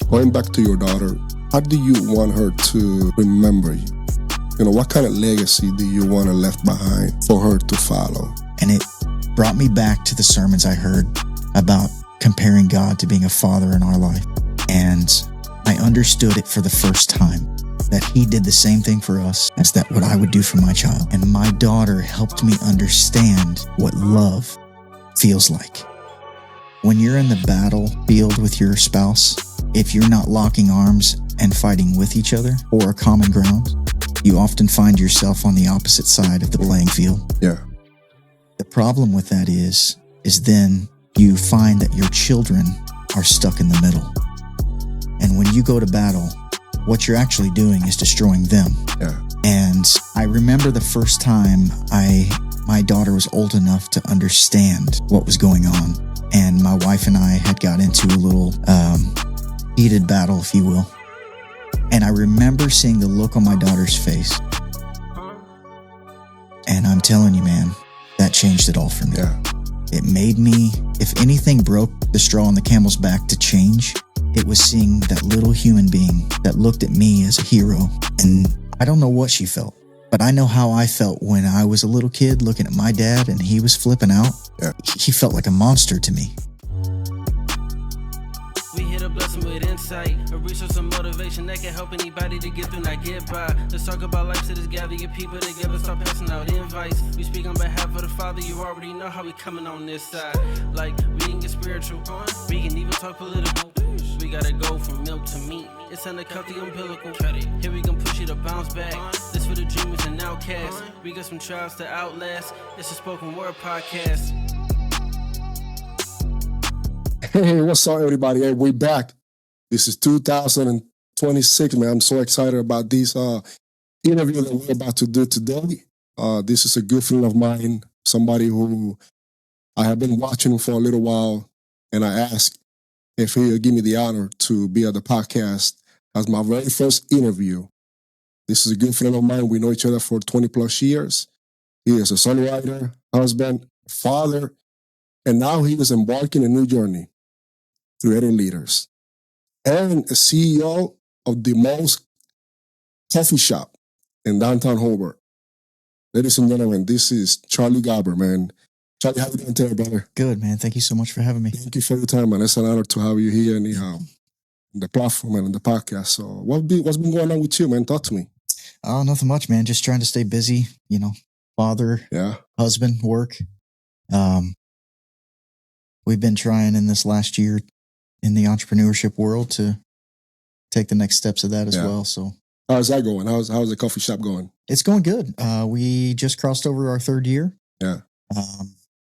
Going back to your daughter, how do you want her to remember you? What kind of legacy do you want to left behind for her to follow? And it brought me back to the sermons I heard about comparing God to being a father in our life. And I understood it for the first time, that he did the same thing for us as that what I would do for my child. And my daughter helped me understand what love feels like. When you're in the battlefield with your spouse, if you're not locking arms and fighting with each other or a common ground, you often find yourself on the opposite side of the playing field. Yeah. The problem with that is then you find that your children are stuck in the middle. And when you go to battle, what you're actually doing is destroying them. Yeah. And I remember the first time my daughter was old enough to understand what was going on. And my wife and I had got into a little heated battle, if you will. And I remember seeing the look on my daughter's face. And I'm telling you, man, that changed it all for me. Yeah. It made me, if anything broke the straw on the camel's back to change, it was seeing that little human being that looked at me as a hero. And I don't know what she felt, but I know how I felt when I was a little kid looking at my dad and he was flipping out. Yeah. He felt like a monster to me. We hit a blessing with insight, a resource of motivation that can help anybody to get through, not get by. Let's talk about life, so just gather your people together, start passing out invites. We speak on behalf of the Father, you already know how we coming on this side. Like, we can get spiritual, we can even talk political. We gotta go from milk to meat, it's time to cut the umbilical. Here we can push you to bounce back, this for the dreamers and outcasts. We got some trials to outlast, it's a spoken word podcast. Hey, what's up, everybody? Hey, we're back. This is 2026, man. I'm so excited about this interview that we're about to do today. This is a good friend of mine, somebody who I have been watching for a little while, and I asked if he would give me the honor to be at the podcast as my very first interview. This is a good friend of mine. We know each other for 20 plus years. He is a songwriter, husband, father, and now he is embarking a new journey, creating leaders, and a CEO of the most coffee shop in downtown Hobart. Ladies and gentlemen, this is Charlie Gabbard, man. Charlie, how you doing today, brother? Good, man. Thank you so much for having me. Thank you for your time, man. It's an honor to have you here in the platform and in the podcast. So what's been going on with you, man? Talk to me. Oh, nothing much, man. Just trying to stay busy, father, husband, work. We've been trying in this last year in the entrepreneurship world to take the next steps of that as well. So how's that going? How's the coffee shop going? It's going good. We just crossed over our third year. Yeah.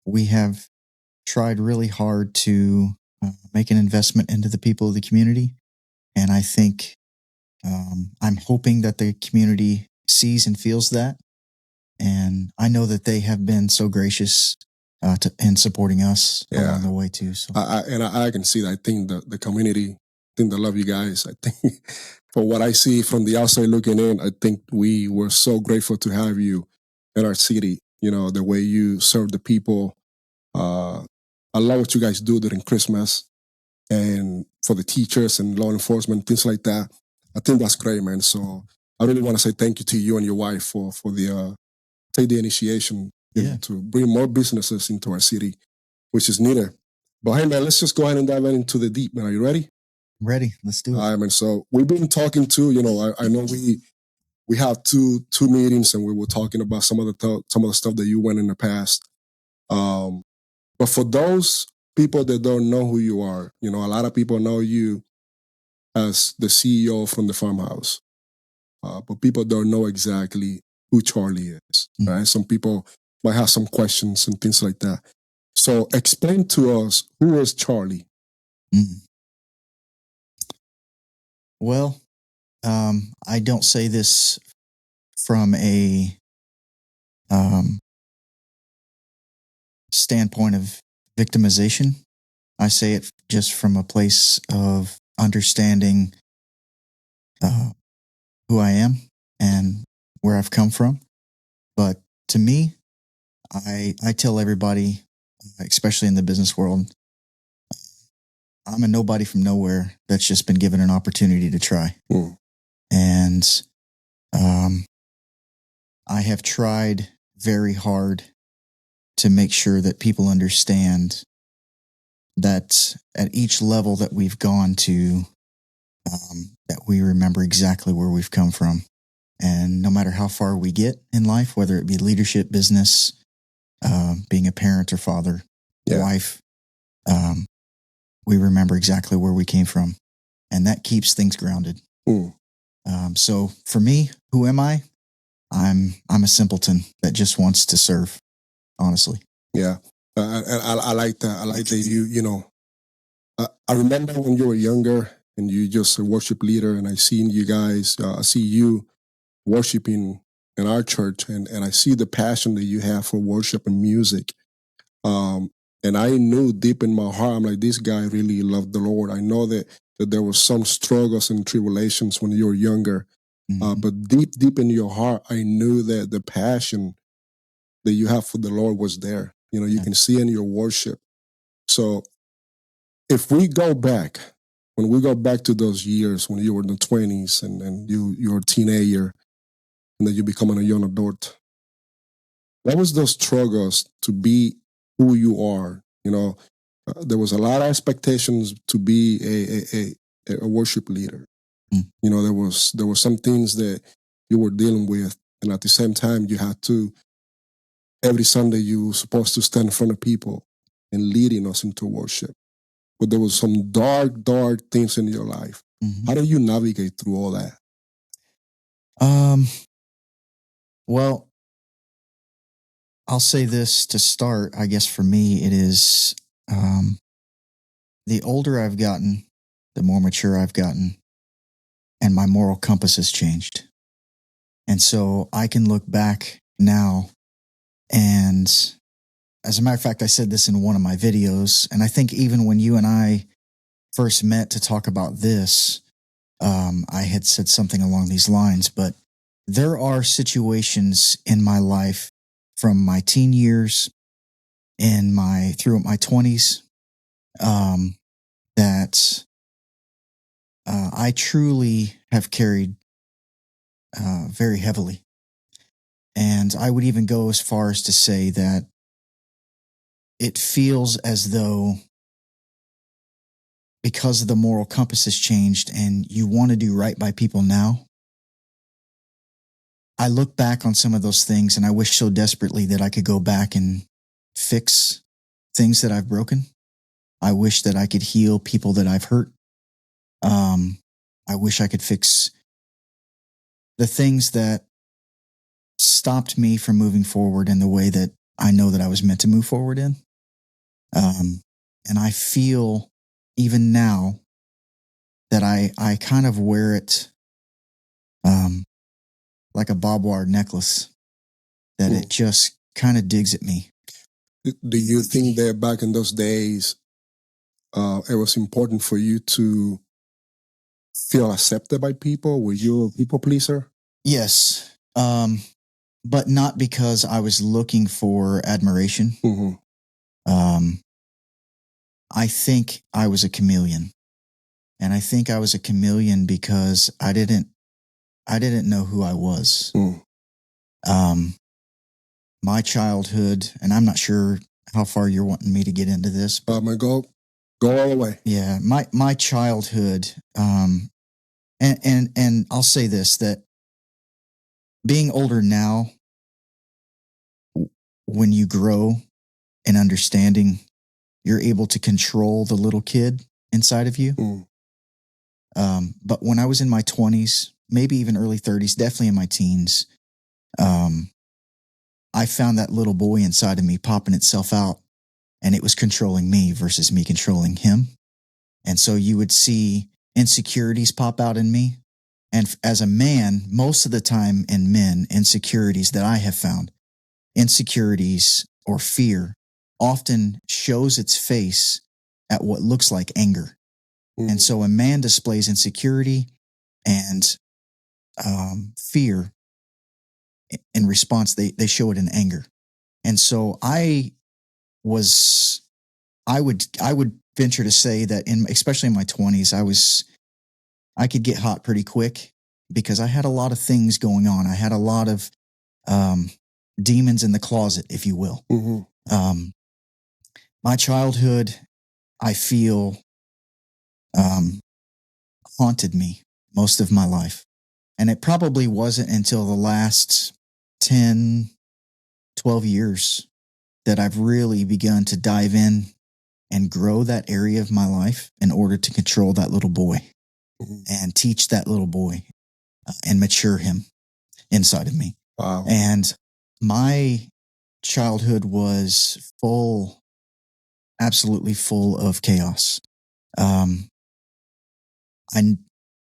We have tried really hard to make an investment into the people of the community. And I think I'm hoping that the community sees and feels that. And I know that they have been so gracious in supporting us along the way too. So I can see that. I think the community, I think they love you guys. I think from what I see from the outside looking in, I think we were so grateful to have you in our city. The way you serve the people. I love what you guys do during Christmas and for the teachers and law enforcement, things like that. I think that's great, man. So I really want to say thank you to you and your wife for the take the initiation to bring more businesses into our city, which is needed. But hey, man, let's just go ahead and dive into the deep, man. Are you ready? I'm ready. Let's do it. All right, man. So we've been talking to, I know we have two meetings and we were talking about some of the stuff that you went in the past. But for those people that don't know who you are, a lot of people know you as the CEO from the farmhouse. But people don't know exactly who Charlie is, right? Some people might have some questions and things like that. So explain to us, who is Charlie? Well, I don't say this from a standpoint of victimization. I say it just from a place of understanding who I am and where I've come from. But to me, I tell everybody, especially in the business world, I'm a nobody from nowhere that's just been given an opportunity to try. And I have tried very hard to make sure that people understand that at each level that we've gone to, that we remember exactly where we've come from. And no matter how far we get in life, whether it be leadership, business, being a parent or father, wife, we remember exactly where we came from. And that keeps things grounded. So for me, who am I? I'm a simpleton that just wants to serve, honestly. Yeah. I like that. I like that you know, I remember when you were younger and you just a worship leader, and I seen you guys, I see you worshiping in our church, and I see the passion that you have for worship and music. And I knew deep in my heart, I'm like, this guy really loved the Lord. I know that there were some struggles and tribulations when you were younger, but deep in your heart, I knew that the passion that you have for the Lord was there. You know, you can see in your worship. So if we go back, when we go back to those years when you were in the 20s and you were a teenager and then you becoming a young adult, what was those struggles to be who you are? You know, there was a lot of expectations to be a worship leader. You know, there were some things that you were dealing with, and at the same time, you had to, every Sunday you were supposed to stand in front of people and leading us into worship. But there was some dark things in your life. How do you navigate through all that? Well, I'll say this to start. I guess for me, it is the older I've gotten, the more mature I've gotten, and my moral compass has changed. And so I can look back now, and as a matter of fact, I said this in one of my videos, and I think even when you and I first met to talk about this, I had said something along these lines, but there are situations in my life from my teen years and through my 20s that I truly have carried very heavily. And I would even go as far as to say that it feels as though because the moral compass has changed and you want to do right by people now, I look back on some of those things and I wish so desperately that I could go back and fix things that I've broken. I wish that I could heal people that I've hurt. I wish I could fix the things that stopped me from moving forward in the way that I know that I was meant to move forward in. And I feel even now that I kind of wear it like a barbed wire necklace, that it just kind of digs at me. Do you think that back in those days, it was important for you to feel accepted by people? Were you a people pleaser? Yes. But not because I was looking for admiration. I think I was a chameleon. And I think I was a chameleon because I didn't know who I was. My childhood, and I'm not sure how far you're wanting me to get into this. But go all the way. Yeah, my childhood, and I'll say this, that being older now, when you grow in understanding, you're able to control the little kid inside of you. But when I was in my 20s, maybe even early 30s, definitely in my teens, I found that little boy inside of me popping itself out, and it was controlling me versus me controlling him. And so you would see insecurities pop out in me. And as a man, most of the time in men, insecurities that I have found, insecurities or fear often shows its face at what looks like anger. And so a man displays insecurity and fear. In response, they show it in anger. And so I would venture to say that especially in my 20s, I could get hot pretty quick because I had a lot of things going on. I had a lot of demons in the closet, if you will. Mm-hmm. My childhood, I feel, haunted me most of my life. And it probably wasn't until the last 10, 12 years that I've really begun to dive in and grow that area of my life in order to control that little boy and teach that little boy and mature him inside of me. Wow. And my childhood was absolutely full of chaos.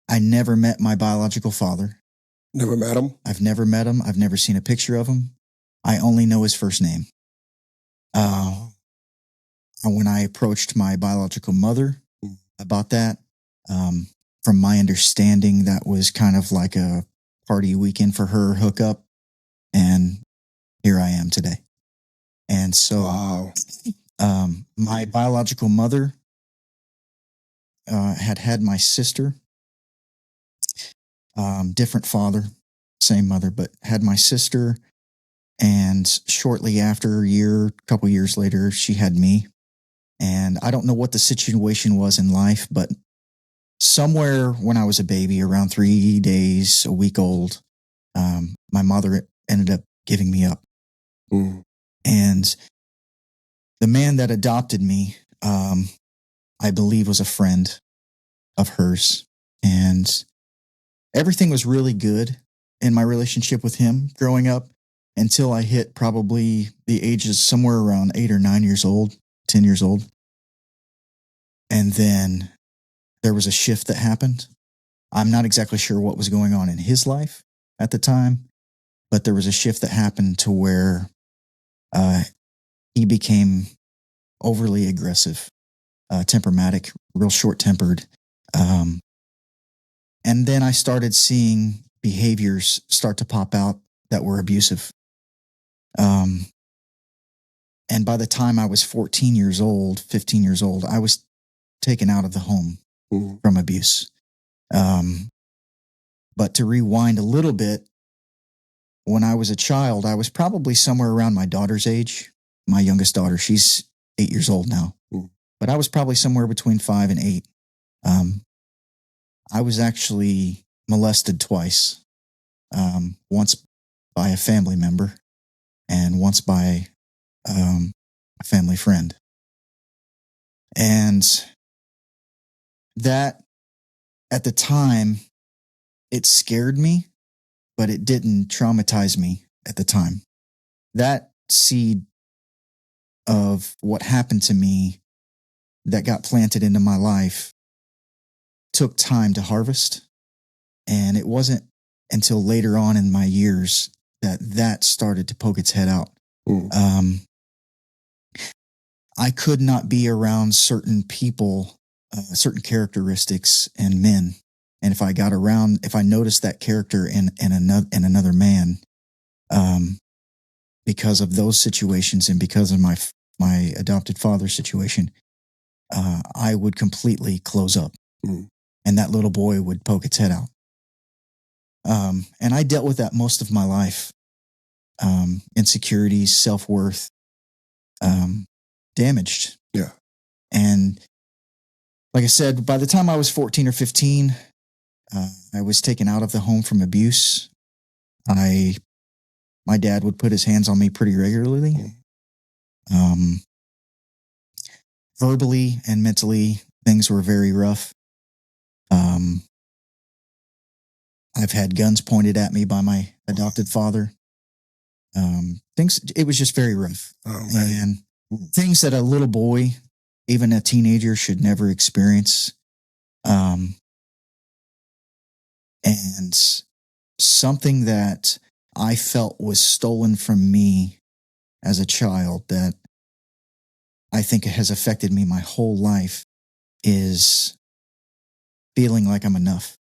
I never met my biological father. Never met him? I've never met him. I've never seen a picture of him. I only know his first name. When I approached my biological mother about that, from my understanding, that was kind of like a party weekend for her hookup. And here I am today. And so, wow. My biological mother had my sister, different father, same mother, but had my sister. And shortly after, couple years later, she had me. And I don't know what the situation was in life, but somewhere when I was a baby, around 3 days, a week old, my mother ended up giving me up. And the man that adopted me, I believe, was a friend of hers. And everything was really good in my relationship with him growing up until I hit probably the ages somewhere around 8 or 9 years old, 10 years old. And then there was a shift that happened. I'm not exactly sure what was going on in his life at the time, but there was a shift that happened to where he became overly aggressive, temperamental, real short-tempered. And then I started seeing behaviors start to pop out that were abusive. And by the time I was 15 years old, I was taken out of the home from abuse. But to rewind a little bit, when I was a child, I was probably somewhere around my daughter's age. My youngest daughter, she's 8 years old now. But I was probably somewhere between 5 and 8. I was actually molested twice. Once by a family member and once by a family friend. And that, at the time, it scared me, but it didn't traumatize me at the time. That seed of what happened to me that got planted into my life took time to harvest. And it wasn't until later on in my years that started to poke its head out. I could not be around certain people, certain characteristics and men. And if I noticed that character in another man, because of those situations and because of my adopted father's situation, I would completely close up. And that little boy would poke its head out. And I dealt with that most of my life. Insecurities, self-worth, damaged. Yeah. And like I said, by the time I was 14 or 15, I was taken out of the home from abuse. My dad would put his hands on me pretty regularly. Verbally and mentally, things were very rough. I've had guns pointed at me by my adopted father. It was just very rough. And things that a little boy, even a teenager, should never experience. And something that I felt was stolen from me as a child that I think has affected me my whole life is feeling like I'm enough.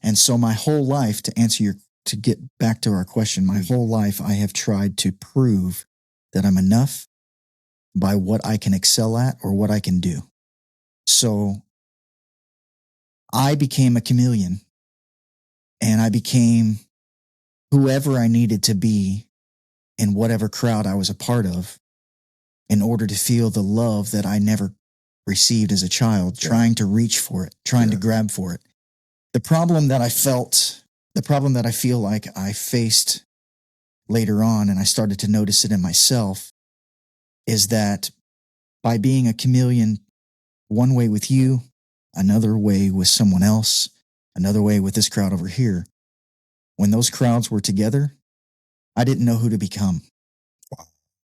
And so my whole life, to get back to our question, my whole life I have tried to prove that I'm enough by what I can excel at or what I can do. So I became a chameleon, and I became whoever I needed to be in whatever crowd I was a part of in order to feel the love that I never received as a child, trying to reach for it, trying to grab for it. The problem that I feel like I faced later on, and I started to notice it in myself, is that by being a chameleon, one way with you, another way with someone else, another way with this crowd over here, when those crowds were together, I didn't know who to become.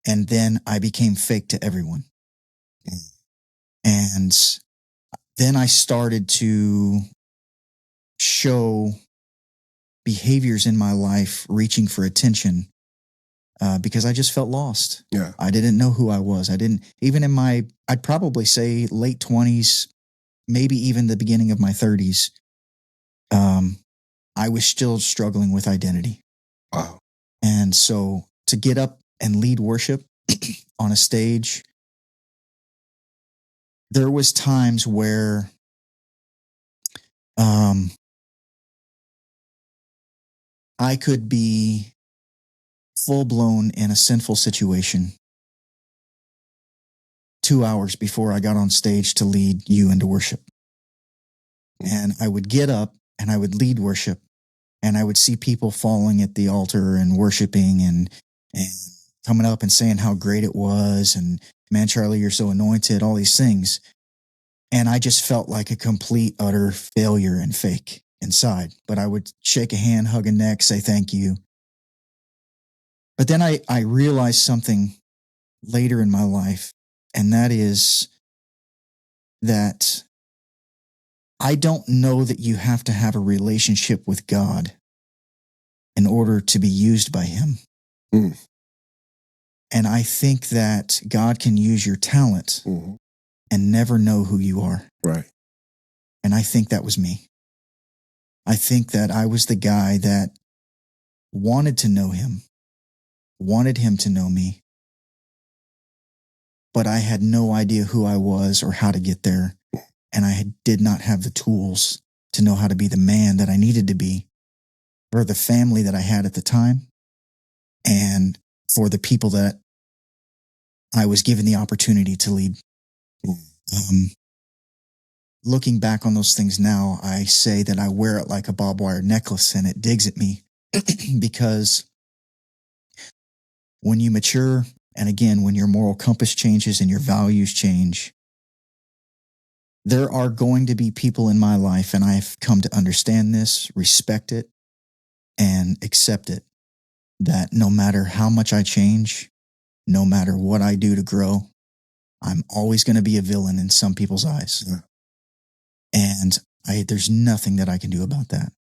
And then I became fake to everyone. And then I started to show behaviors in my life reaching for attention because I just felt lost. Yeah. I didn't know who I was. I didn't, even in my, I'd probably say late 20s, maybe even the beginning of my 30s, I was still struggling with identity. Wow. And so to get up and lead worship on a stage, there was times where I could be full blown in a sinful situation 2 hours before I got on stage to lead you into worship. And I would get up and I would lead worship, and I would see people falling at the altar and worshiping and coming up and saying how great it was. And man, Charlie, you're so anointed, all these things. And I just felt like a complete, utter failure and fake inside. But I would shake a hand, hug a neck, say thank you. But then I realized something later in my life, and that is that I don't know that you have to have a relationship with God in order to be used by Him. Mm. And I think that God can use your talent and never know who you are. Right. And I think that was me. I think that I was the guy that wanted to know Him, wanted Him to know me, but I had no idea who I was or how to get there. And I did not have the tools to know how to be the man that I needed to be for the family that I had at the time and for the people that I was given the opportunity to lead. Looking back on those things now, I say that I wear it like a barbed wire necklace, and it digs at me because when you mature, and again, when your moral compass changes and your values change, there are going to be people in my life, and I've come to understand this, respect it, and accept it, that no matter how much I change, no matter what I do to grow, I'm always going to be a villain in some people's eyes. Yeah. And there's nothing that I can do about that.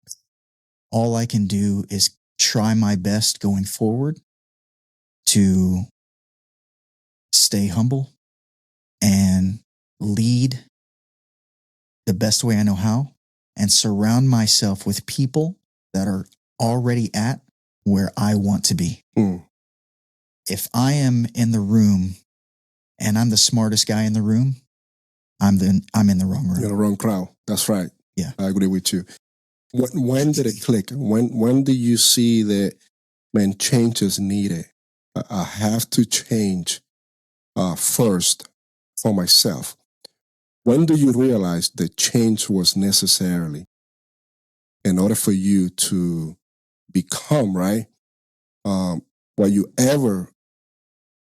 All I can do is try my best going forward to stay humble and lead the best way I know how, and surround myself with people that are already at where I want to be. If I am in the room and I'm the smartest guy in the room, I'm in the wrong room. You're in the wrong crowd. That's right. Yeah. I agree with you. When did it click? When do you see that, man, change is needed? I have to change first for myself. When do you realize that change was necessarily in order for you to become, right, what you ever,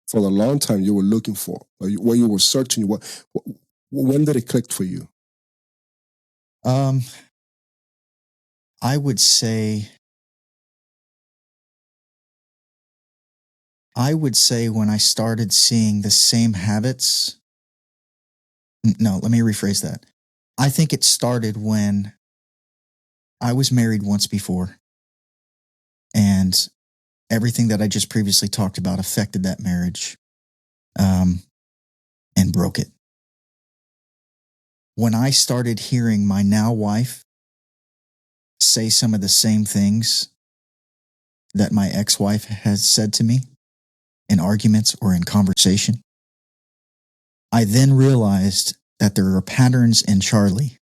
for a long time, you were looking for, or what you were searching? When did it click for you? I would say when I started seeing the same habits. No, let me rephrase that. I think it started when I was married once before, and everything that I just previously talked about affected that marriage, and broke it. When I started hearing my now wife say some of the same things that my ex-wife has said to me in arguments or in conversation, I then realized that there are patterns in Charlie,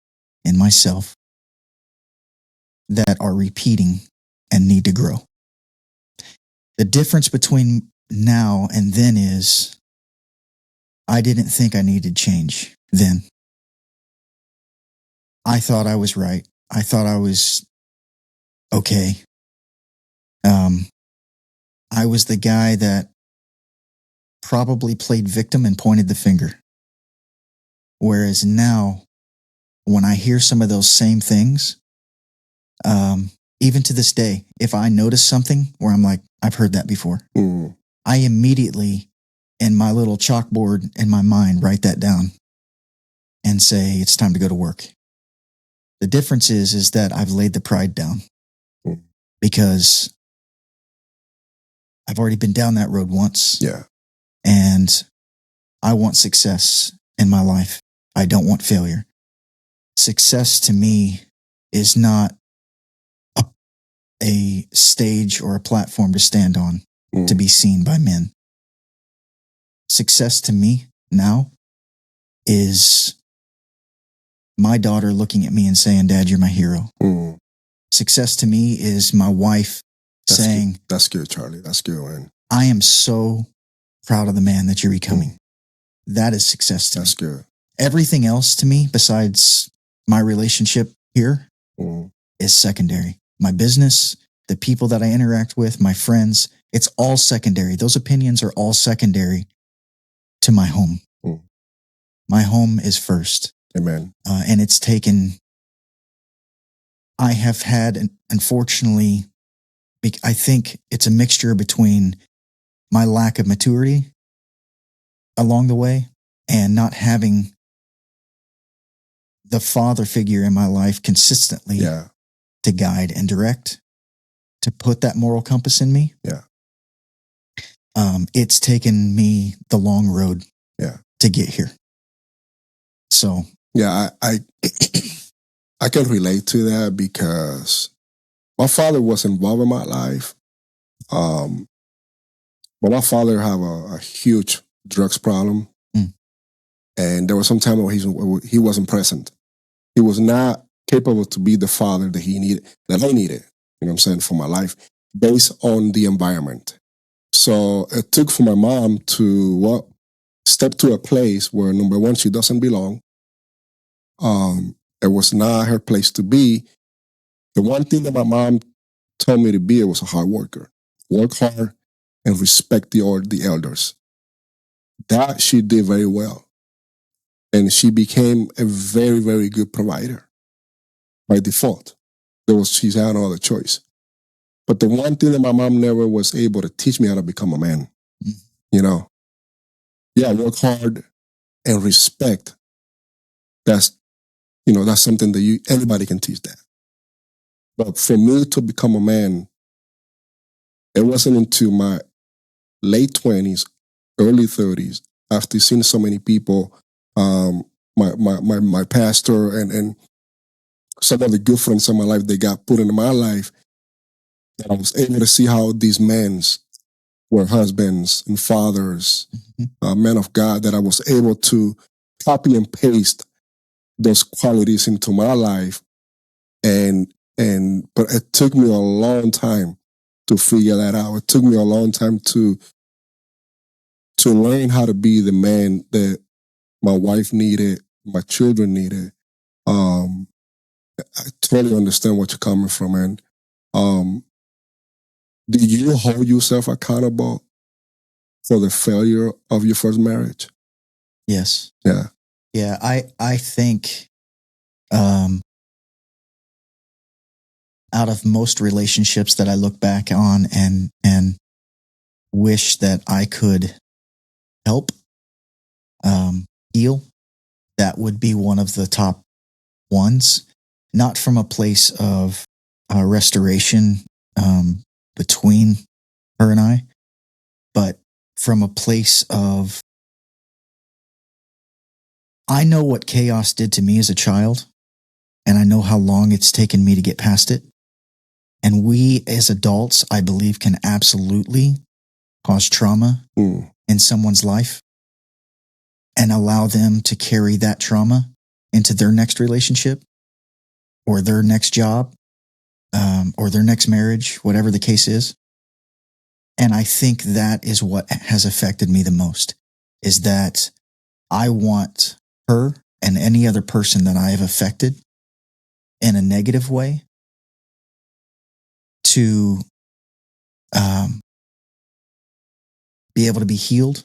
in myself, that are repeating and need to grow. The difference between now and then is I didn't think I needed change then. I thought I was right. I thought I was okay. I was the guy that probably played victim and pointed the finger. Whereas now, when I hear some of those same things, even to this day, if I notice something where I'm like, I've heard that before, I immediately, in my little chalkboard in my mind, write that down and say, it's time to go to work. The difference is that I've laid the pride down because I've already been down that road once. Yeah. And I want success in my life. I don't want failure. Success to me is not a stage or a platform to stand on to be seen by men. Success to me now is my daughter looking at me and saying, Dad, you're my hero. Success to me is my wife saying, good. That's good, Charlie. That's good, man. I am so proud of the man that you're becoming. That is success to me. That's good. Everything else to me, besides my relationship here, is secondary. My business, the people that I interact with, my friends, it's all secondary. Those opinions are all secondary to my home. My home is first. Amen. And it's taken, I have had, unfortunately, I think it's a mixture between my lack of maturity along the way and not having the father figure in my life consistently to guide and direct, to put that moral compass in me. Yeah. It's taken me the long road to get here. So yeah, I can relate to that because my father was involved in my life. But my father had a huge drugs problem. And there was some time where he wasn't present. He was not capable to be the father that he needed, that I needed, you know what I'm saying, for my life, based on the environment. So it took for my mom to step to a place where, number one, she doesn't belong. It was not her place to be. The one thing that my mom told me to be, it was a hard worker. Work hard and respect the elders. That she did very well. And she became a very, very good provider by default. She had no other choice. But the one thing that my mom never was able to teach me how to become a man, you know, work hard and respect. That's something that anybody can teach that. But for me to become a man, it wasn't until my late 20s, early 30s, after seeing so many people, my pastor and some of the good friends in my life, they got put into my life, that I was able to see how these men were husbands and fathers, men of God, that I was able to copy and paste those qualities into my life. But it took me a long time to figure that out. It took me a long time to learn how to be the man that my wife needed, my children needed. I totally understand what you're coming from, man. Do you hold yourself accountable for the failure of your first marriage? Yes. Yeah. Yeah, I think out of most relationships that I look back on and wish that I could help heal, that would be one of the top ones. Not from a place of restoration between her and I, but from a place of, I know what chaos did to me as a child, and I know how long it's taken me to get past it. And we as adults, I believe, can absolutely cause trauma in someone's life. and allow them to carry that trauma into their next relationship or their next job, or their next marriage, whatever the case is. And I think that is what has affected me the most, is that I want her and any other person that I have affected in a negative way to be able to be healed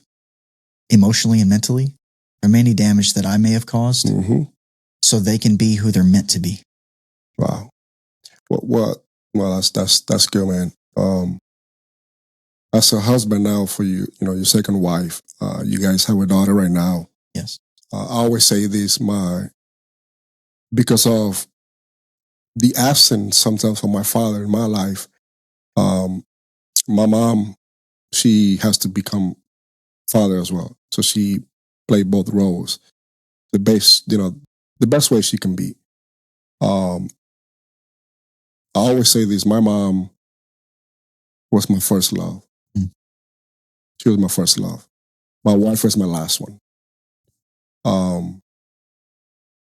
emotionally and mentally from any damage that I may have caused, so they can be who they're meant to be. Wow. Well, that's good, man. As a husband now for you, your second wife, you guys have a daughter right now. Yes. I always say this, because of the absence sometimes of my father in my life, my mom, she has to become father as well. So she played both roles. The best way she can be. I always say this, my mom was my first love. She was my first love. My wife was my last one.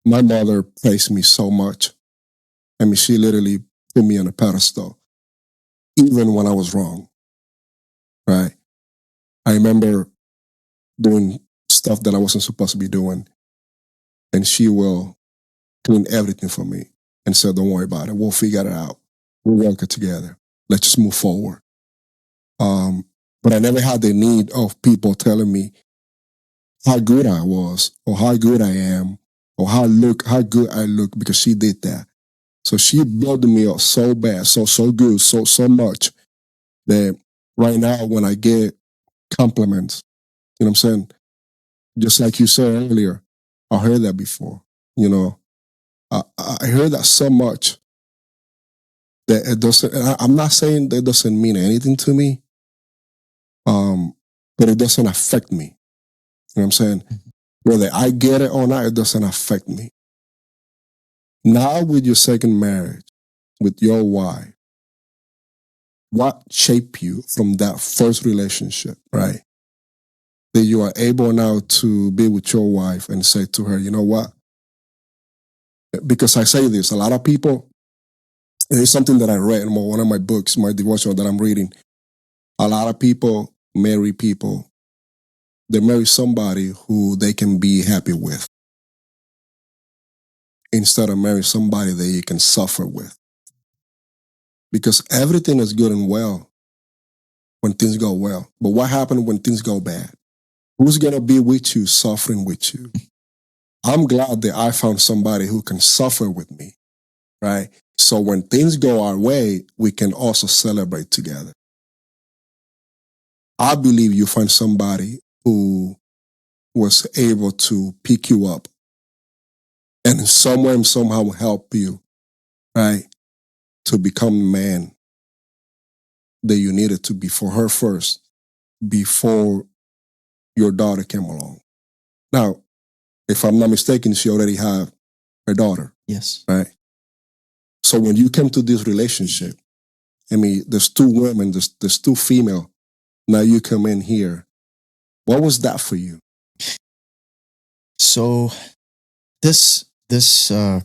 My mother praised me so much. I mean, she literally put me on a pedestal, even when I was wrong, right? I remember doing stuff that I wasn't supposed to be doing, and she will clean everything for me and say, don't worry about it. We'll figure it out. We'll work it together. Let's just move forward. But I never had the need of people telling me how good I was or how good I am or how good I look, because she did that. So she built me up so bad, so good, so much that right now when I get compliments, you know what I'm saying? Just like you said earlier, I heard that before. I heard that so much that it doesn't. I'm not saying that it doesn't mean anything to me, but it doesn't affect me. You know what I'm saying? Whether I get it or not, it doesn't affect me. Now with your second marriage, with your wife, what shaped you from that first relationship, right? That you are able now to be with your wife and say to her, you know what? Because I say this, a lot of people, it's something that I read in one of my books, my devotional that I'm reading. A lot of people marry people. They marry somebody who they can be happy with, instead of marrying somebody that you can suffer with. Because everything is good and well when things go well. But what happens when things go bad? Who's going to be with you, suffering with you? I'm glad that I found somebody who can suffer with me, right? So when things go our way, we can also celebrate together. I believe you find somebody who was able to pick you up and in some way, somehow help you, right, to become the man that you needed to be for her first, before your daughter came along. Now, if I'm not mistaken, she already had her daughter. Yes. Right? So when you came to this relationship, I mean, there's two women, there's two female. Now you come in here. What was that for you? So this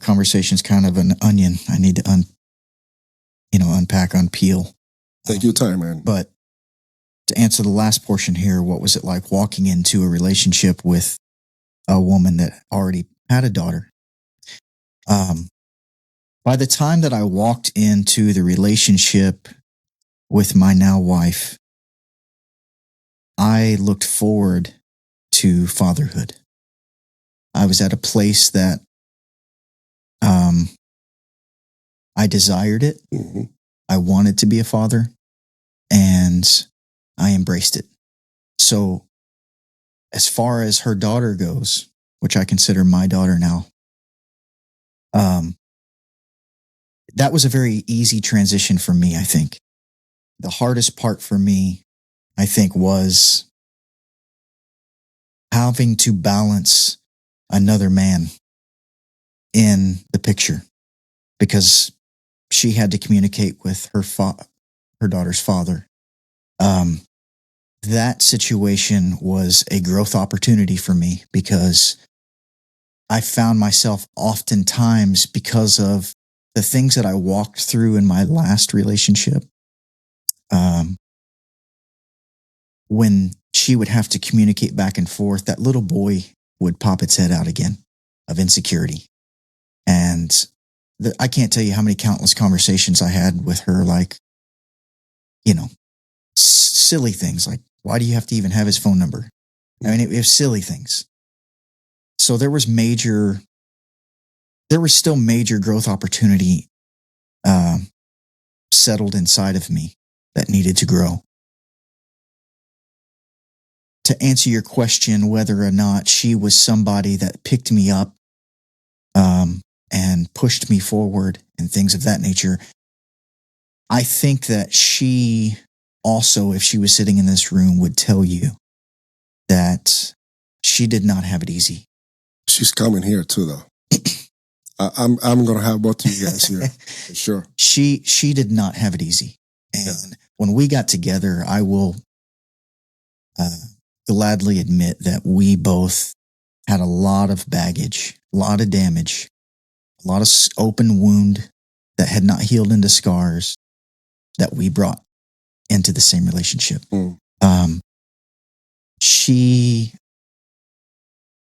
conversation is kind of an onion. I need to unpack, unpeel. Take your time, man. But to answer the last portion here, what was it like walking into a relationship with a woman that already had a daughter? By the time that I walked into the relationship with my now wife, I looked forward to fatherhood. I was at a place that I desired it. Mm-hmm. I wanted to be a father, and I embraced it. So as far as her daughter goes, which I consider my daughter now, that was a very easy transition for me, I think. The hardest part for me, I think, was having to balance another man in the picture, because she had to communicate with her daughter's father. that situation was a growth opportunity for me, because I found myself oftentimes, because of the things that I walked through in my last relationship, when she would have to communicate back and forth, that little boy would pop its head out again of insecurity. And I can't tell you how many countless conversations I had with her, like, silly things like, why do you have to even have his phone number? I mean, it was silly things. So there was still major growth opportunity settled inside of me that needed to grow. To answer your question, whether or not she was somebody that picked me up and pushed me forward and things of that nature, I think that she also, if she was sitting in this room, would tell you that she did not have it easy. She's coming here too, though. I'm going to have both of you guys here, for sure. She did not have it easy. And when we got together, I will gladly admit that we both had a lot of baggage, a lot of damage, a lot of open wound that had not healed into scars that we brought into the same relationship. She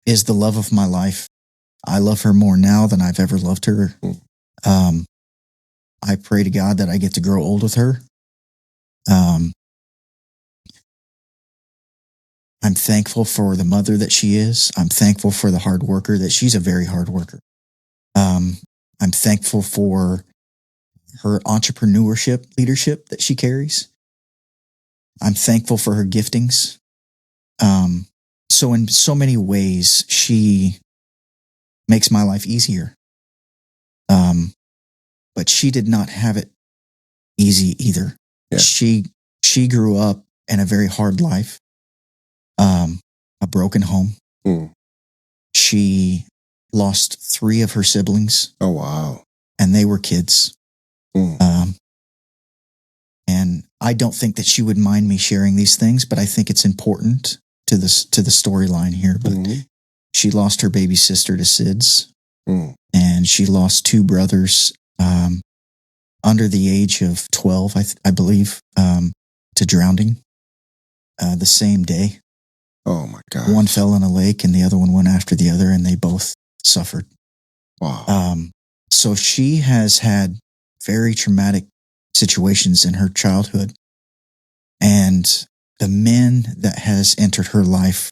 is the love of my life. I love her more now than I've ever loved her. I pray to God that I get to grow old with her. I'm thankful for the mother that she is. I'm thankful for the hard worker that she's a very hard worker. I'm thankful for her entrepreneurship leadership that she carries. I'm thankful for her giftings. So in so many ways, she makes my life easier. But she did not have it easy either. Yeah. She grew up in a very hard life, a broken home. She lost 3 of her siblings. Oh, wow. And they were kids. And I don't think that she would mind me sharing these things, but I think it's important to the storyline here. But she lost her baby sister to SIDS, and she lost 2 brothers under the age of 12, I believe, to drowning the same day. Oh my God! One fell in a lake, and the other one went after the other, and they both suffered. Wow. So she has had very traumatic situations in her childhood, and the men that has entered her life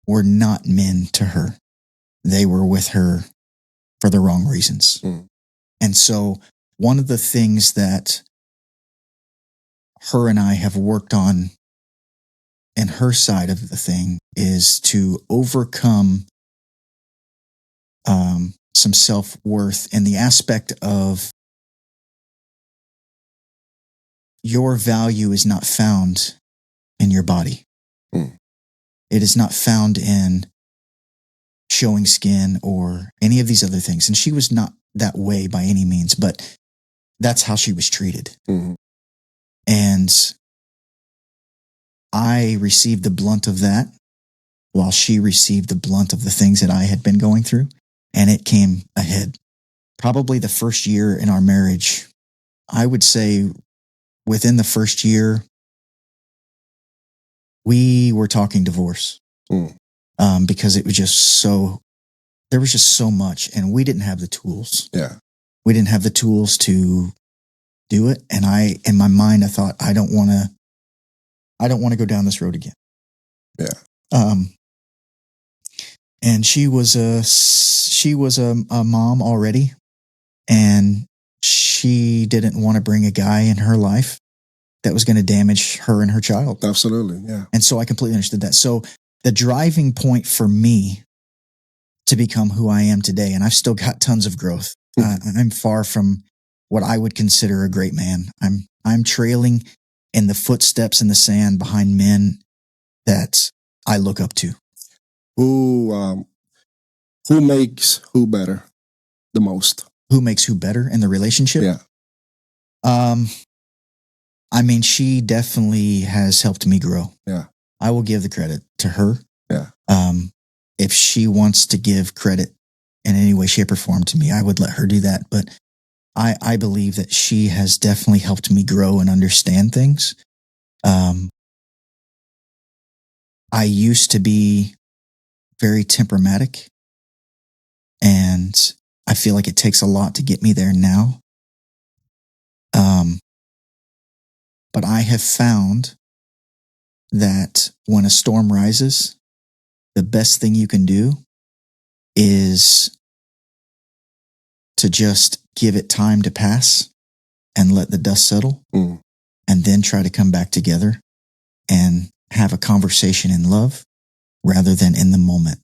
were not men to her. They were with her for the wrong reasons. And so one of the things that her and I have worked on in her side of the thing is to overcome some self-worth in the aspect of your value is not found in your body. It is not found in showing skin or any of these other things. And she was not that way by any means, but that's how she was treated. And I received the blunt of that while she received the blunt of the things that I had been going through. And it came ahead. Probably the first year in our marriage, I would say within the first year, we were talking divorce. Because it was just there was just so much, and we didn't have the tools. Yeah. We didn't have the tools to do it. And in my mind, I thought, I don't want to go down this road again. Yeah. And she was a mom already, and she didn't want to bring a guy in her life that was going to damage her and her child. Absolutely. Yeah. And so I completely understood that. So the driving point for me to become who I am today, and I've still got tons of growth. I'm far from what I would consider a great man. I'm trailing in the footsteps in the sand behind men that I look up to. Who makes who better the most? Who makes who better in the relationship? Yeah. I mean, she definitely has helped me grow. Yeah. I will give the credit to her. Yeah. If she wants to give credit in any way, shape, or form to me, I would let her do that. But I believe that she has definitely helped me grow and understand things. I used to be very temperamental, and I feel like it takes a lot to get me there now. But I have found that when a storm rises, the best thing you can do is to just give it time to pass and let the dust settle, and then try to come back together and have a conversation in love rather than in the moment.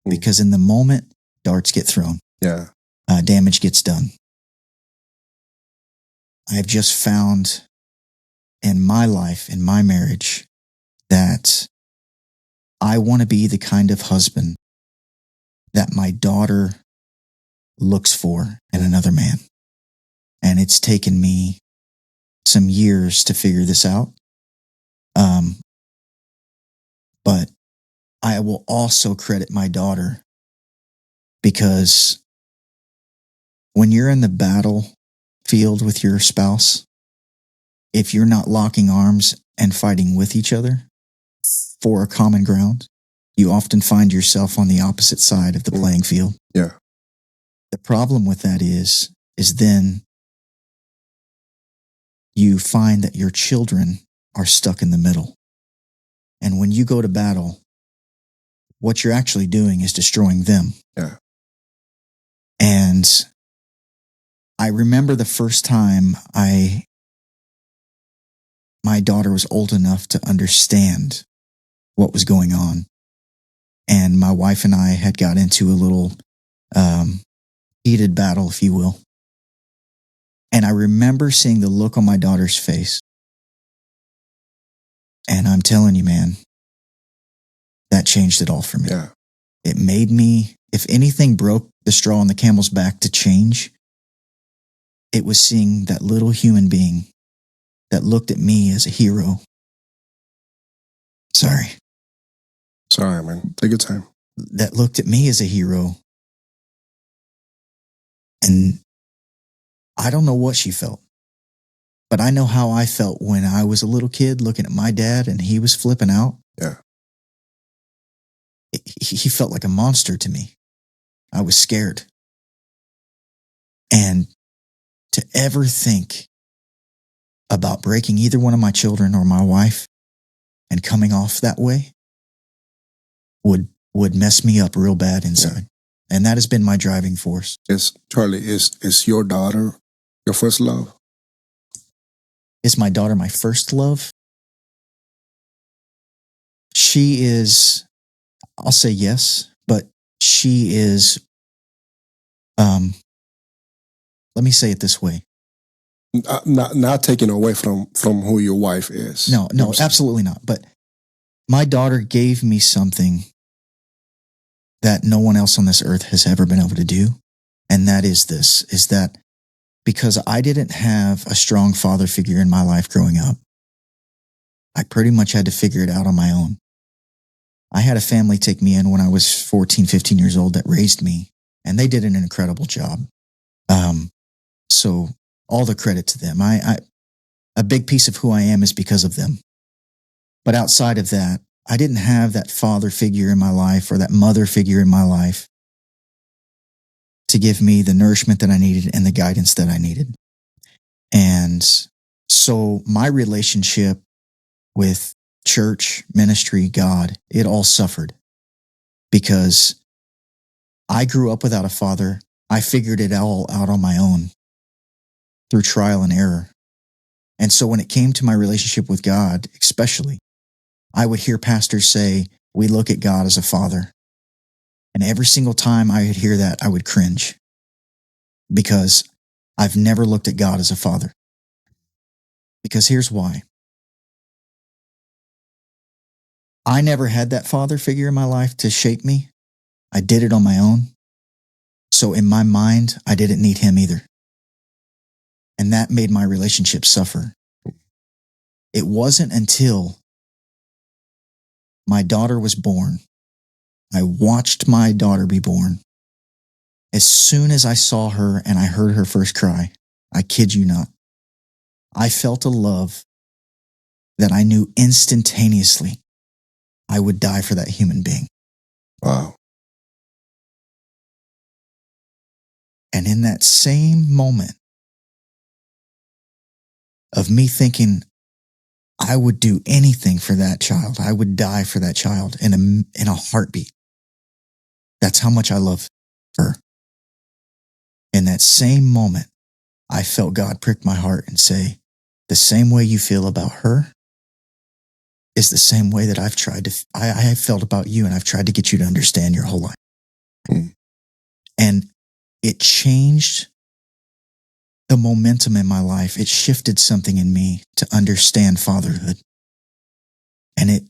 Because in the moment, darts get thrown. Yeah. Damage gets done. I've just found in my life, in my marriage, that I want to be the kind of husband that my daughter looks for in another man. And it's taken me some years to figure this out. But I will also credit my daughter, because when you're in the battlefield with your spouse, if you're not locking arms and fighting with each other for a common ground, you often find yourself on the opposite side of the playing field. Yeah. The problem with that is then you find that your children are stuck in the middle. And when you go to battle, what you're actually doing is destroying them. Yeah. And I remember the first time my daughter was old enough to understand what was going on. And my wife and I had got into a little heated battle, if you will. And I remember seeing the look on my daughter's face. And I'm telling you, man, that changed it all for me. Yeah. It made me, if anything broke the straw on the camel's back to change, it was seeing that little human being that looked at me as a hero. Sorry, man. Take your time. That looked at me as a hero. And I don't know what she felt, but I know how I felt when I was a little kid looking at my dad and he was flipping out. Yeah. He felt like a monster to me. I was scared. And to ever think about breaking either one of my children or my wife and coming off that way would mess me up real bad inside. Yeah. And that has been my driving force. Charlie, is your daughter your first love? Is my daughter my first love? She is, I'll say yes, but she is, let me say it this way. Not taken away from who your wife is. No, absolutely not. But my daughter gave me something that no one else on this earth has ever been able to do. And that is this, is that because I didn't have a strong father figure in my life growing up, I pretty much had to figure it out on my own. I had a family take me in when I was 14, 15 years old that raised me, and they did an incredible job. So all the credit to them. A big piece of who I am is because of them. But outside of that, I didn't have that father figure in my life or that mother figure in my life to give me the nourishment that I needed and the guidance that I needed. And so my relationship with church, ministry, God, it all suffered because I grew up without a father. I figured it all out on my own through trial and error. And so when it came to my relationship with God, especially, I would hear pastors say, we look at God as a father. And every single time I would hear that, I would cringe because I've never looked at God as a father. Because here's why. I never had that father figure in my life to shape me. I did it on my own. So in my mind, I didn't need him either. And that made my relationship suffer. It wasn't until my daughter was born, I watched my daughter be born. As soon as I saw her and I heard her first cry, I kid you not, I felt a love that I knew instantaneously I would die for that human being. Wow. And in that same moment of me thinking I would do anything for that child, I would die for that child in a heartbeat. That's how much I love her. In that same moment, I felt God prick my heart and say, the same way you feel about her is the same way that I have felt about you, and I've tried to get you to understand your whole life. Mm. And it changed the momentum in my life. It shifted something in me to understand fatherhood. And it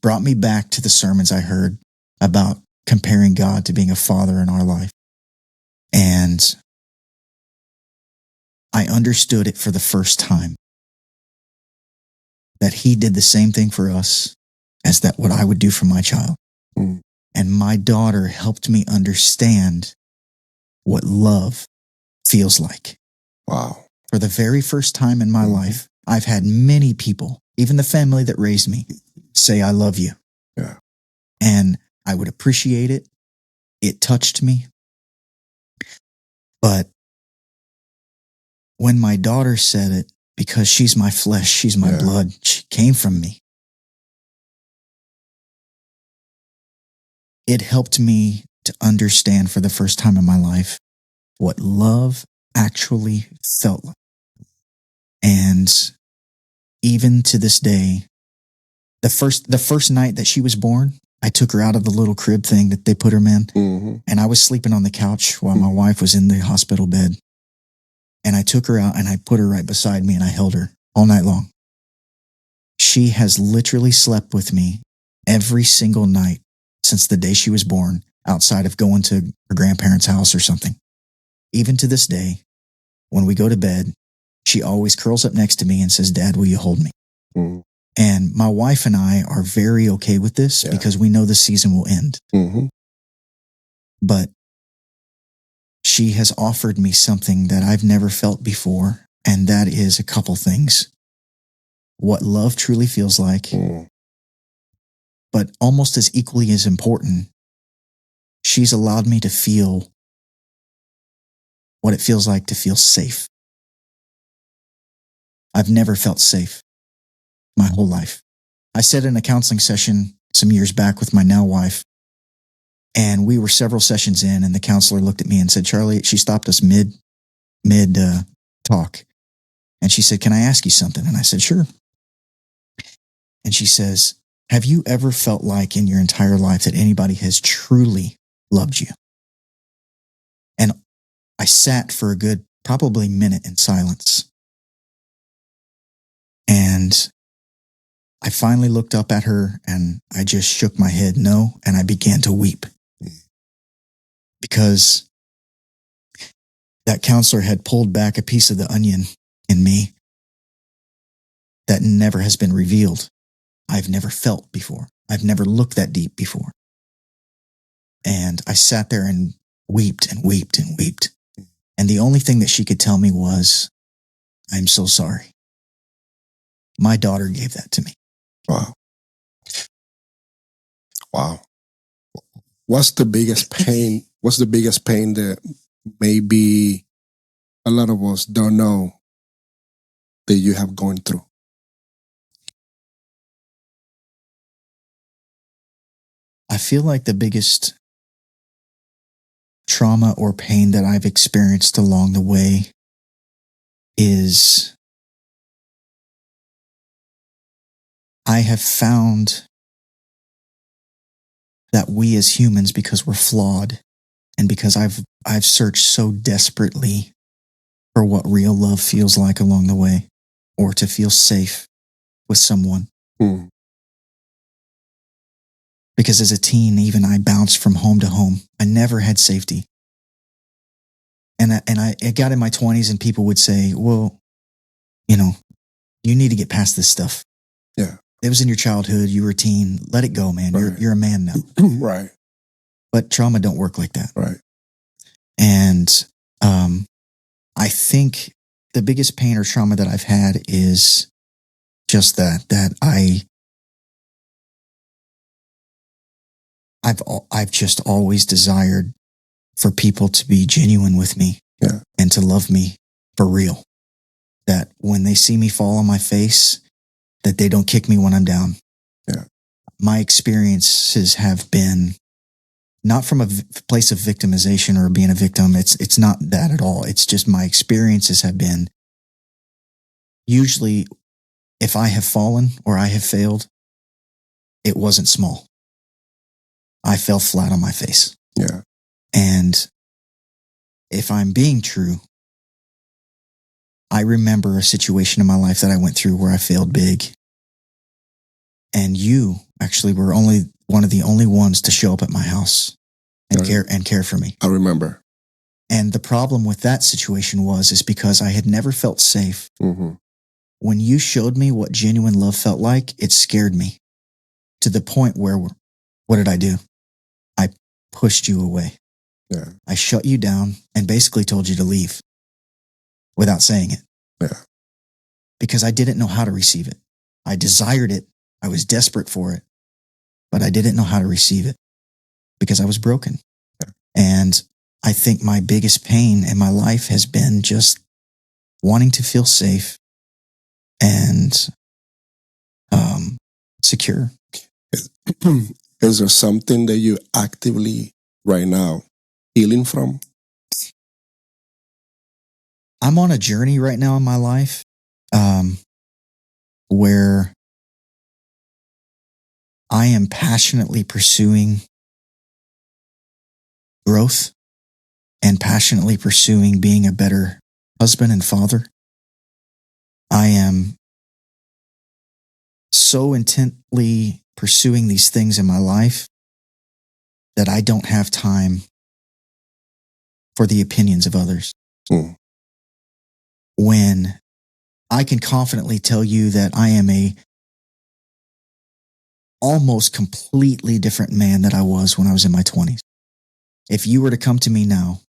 brought me back to the sermons I heard about comparing God to being a father in our life. And I understood it for the first time, that he did the same thing for us as that what I would do for my child. Mm. And my daughter helped me understand what love feels like. Wow. For the very first time in my life, I've had many people, even the family that raised me, say, I love you. Yeah. And I would appreciate it. It touched me. But when my daughter said it, because she's my flesh, she's my blood, she came from me, it helped me to understand for the first time in my life what love actually felt like. And even to this day, the first night that she was born, I took her out of the little crib thing that they put her in, and I was sleeping on the couch while my wife was in the hospital bed. And I took her out and I put her right beside me and I held her all night long. She has literally slept with me every single night since the day she was born, outside of going to her grandparents' house or something. Even to this day, when we go to bed, she always curls up next to me and says, Dad, will you hold me? Mm-hmm. And my wife and I are very okay with this because we know the season will end. Mm-hmm. But she has offered me something that I've never felt before, and that is a couple things. What love truly feels like, but almost as equally as important, she's allowed me to feel what it feels like to feel safe. I've never felt safe my whole life. I sat in a counseling session some years back with my now wife, and we were several sessions in, and the counselor looked at me and said, Charlie, she stopped us mid talk. And she said, can I ask you something? And I said, sure. And she says, have you ever felt like in your entire life that anybody has truly loved you? And I sat for a good, probably minute in silence. And I finally looked up at her and I just shook my head no, and I began to weep. Because that counselor had pulled back a piece of the onion in me that never has been revealed. I've never felt before. I've never looked that deep before. And I sat there and wept and wept and wept. And the only thing that she could tell me was, I'm so sorry. My daughter gave that to me. Wow. Wow. What's the biggest pain? What's the biggest pain that maybe a lot of us don't know that you have gone through? I feel like the biggest trauma or pain that I've experienced along the way is I have found that we as humans, because we're flawed and because I've searched so desperately for what real love feels like along the way, or to feel safe with someone. Mm. Because as a teen, even I bounced from home to home. I never had safety. And I got in my 20s and people would say, well, you need to get past this stuff. Yeah. It was in your childhood. You were a teen. Let it go, man. Right. You're a man now. Right. But trauma don't work like that. Right. And I think the biggest pain or trauma that I've had is just that I've just always desired for people to be genuine with me, yeah, and to love me for real. That when they see me fall on my face, that they don't kick me when I'm down. Yeah. My experiences have been not from a place of victimization or being a victim. It's not that at all. It's just my experiences have been usually, if I have fallen or I have failed, it wasn't small. I fell flat on my face. Yeah. And if I'm being true, I remember a situation in my life that I went through where I failed big. And you actually were only one of the only ones to show up at my house and care for me. I remember. And the problem with that situation is because I had never felt safe. Mm-hmm. When you showed me what genuine love felt like, it scared me to the point where, what did I do? I pushed you away. Yeah. I shut you down and basically told you to leave without saying it. Yeah. Because I didn't know how to receive it. I desired it. I was desperate for it, but I didn't know how to receive it because I was broken. Yeah. And I think my biggest pain in my life has been just wanting to feel safe and secure. Is there something that you actively right now healing from? I'm on a journey right now in my life where I am passionately pursuing growth and passionately pursuing being a better husband and father. I am so intently pursuing these things in my life that I don't have time for the opinions of others. Mm. When I can confidently tell you that I am a almost completely different man than I was when I was in my 20s. If you were to come to me now,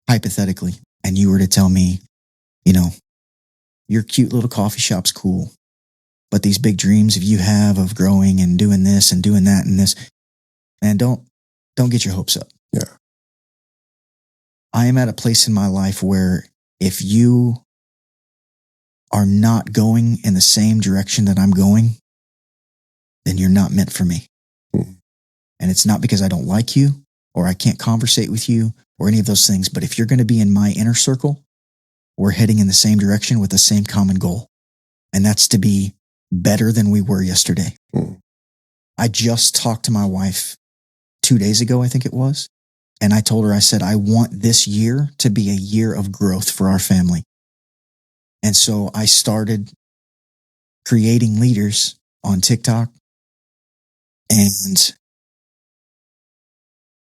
hypothetically, and you were to tell me, your cute little coffee shop's cool, but these big dreams you have of growing and doing this and doing that and this, and don't get your hopes up. Yeah. I am at a place in my life where if you are not going in the same direction that I'm going, then you're not meant for me. Mm. And it's not because I don't like you or I can't conversate with you or any of those things. But if you're going to be in my inner circle, we're heading in the same direction with the same common goal. And that's to be better than we were yesterday. Mm. I just talked to my wife 2 days ago, I think it was. And I told her, I said, I want this year to be a year of growth for our family. And so I started creating leaders on TikTok. And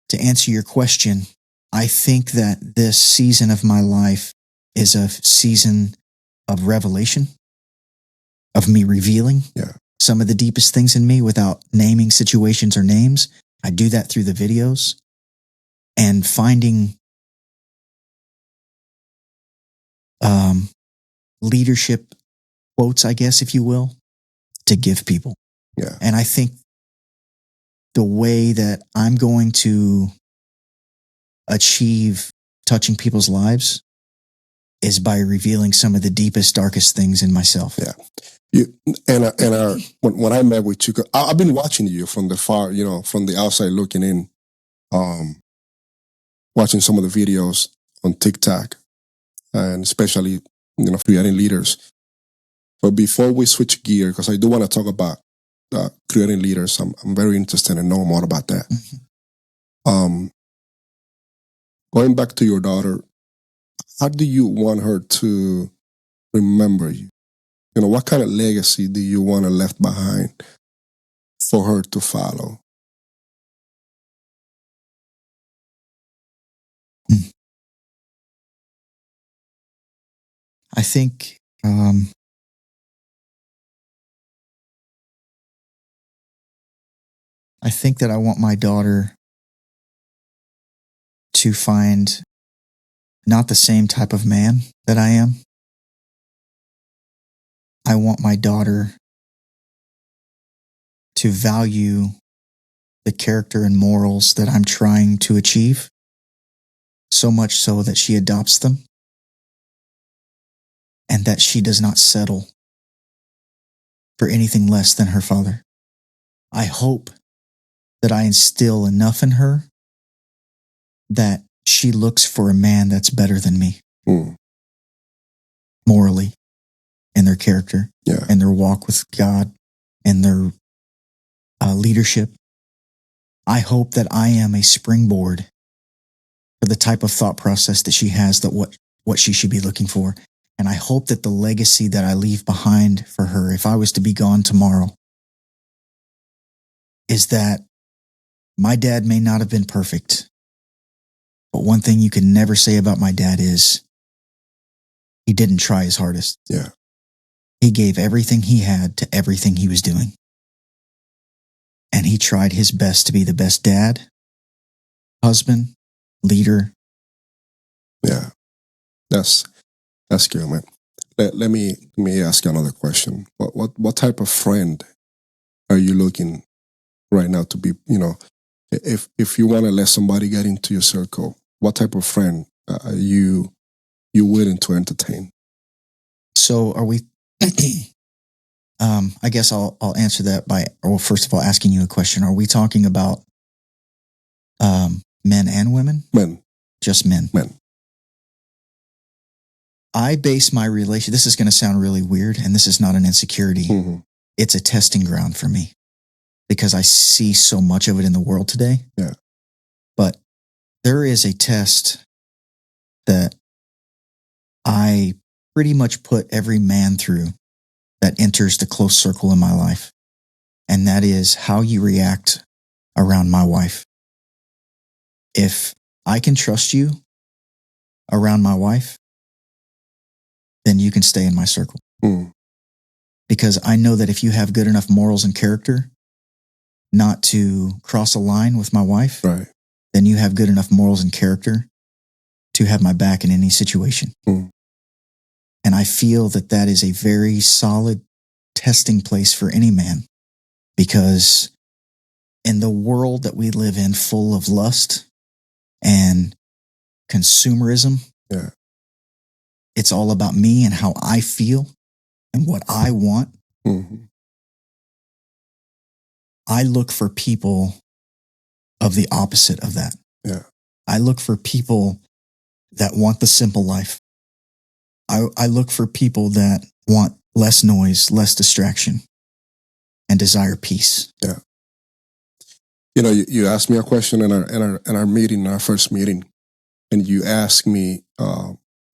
to answer your question, I think that this season of my life is a season of revelation, of me revealing some of the deepest things in me without naming situations or names. I do that through the videos and finding leadership quotes, I guess, if you will, to give people. Yeah. And I think the way that I'm going to achieve touching people's lives is by revealing some of the deepest, darkest things in myself. Yeah. When I met with you, I've been watching you from the far, from the outside looking in, watching some of the videos on TikTok, and especially, creating leaders. But before we switch gear, because I do want to talk about creating leaders, I'm very interested in knowing more about that. Mm-hmm. Going back to your daughter, how do you want her to remember you? What kind of legacy do you want to left behind for her to follow? I think I think that I want my daughter to find not the same type of man that I am. I want my daughter to value the character and morals that I'm trying to achieve, so much so that she adopts them and that she does not settle for anything less than her father. I hope that I instill enough in her that she looks for a man that's better than me, morally, in their character, and their walk with God, and their leadership. I hope that I am a springboard for the type of thought process that she has, that what she should be looking for. And I hope that the legacy that I leave behind for her, if I was to be gone tomorrow, is that my dad may not have been perfect, but one thing you can never say about my dad is he didn't try his hardest. Yeah. He gave everything he had to everything he was doing. And he tried his best to be the best dad, husband, leader. Yeah. That's good, man. Let me ask you another question. What type of friend are you looking right now to be, if you want to let somebody get into your circle, what type of friend are you willing to entertain? So are we, I guess I'll answer that by, well, first of all, asking you a question. Are we talking about men and women? Men. Just men. Men. I base my relation, this is going to sound really weird, and this is not an insecurity. Mm-hmm. It's a testing ground for me because I see so much of it in the world today. Yeah. But there is a test that I pretty much put every man through that enters the close circle in my life. And that is how you react around my wife. If I can trust you around my wife, then you can stay in my circle. Because I know that if you have good enough morals and character not to cross a line with my wife, right, then you have good enough morals and character to have my back in any situation. And I feel that that is a very solid testing place for any man, because in the world that we live in, full of lust and consumerism, it's all about me and how I feel and what I want. I look for people of the opposite of that. I look for people that want the simple life. I look for people that want less noise, less distraction, and desire peace. Yeah. You asked me a question in our meeting, our first meeting, and you asked me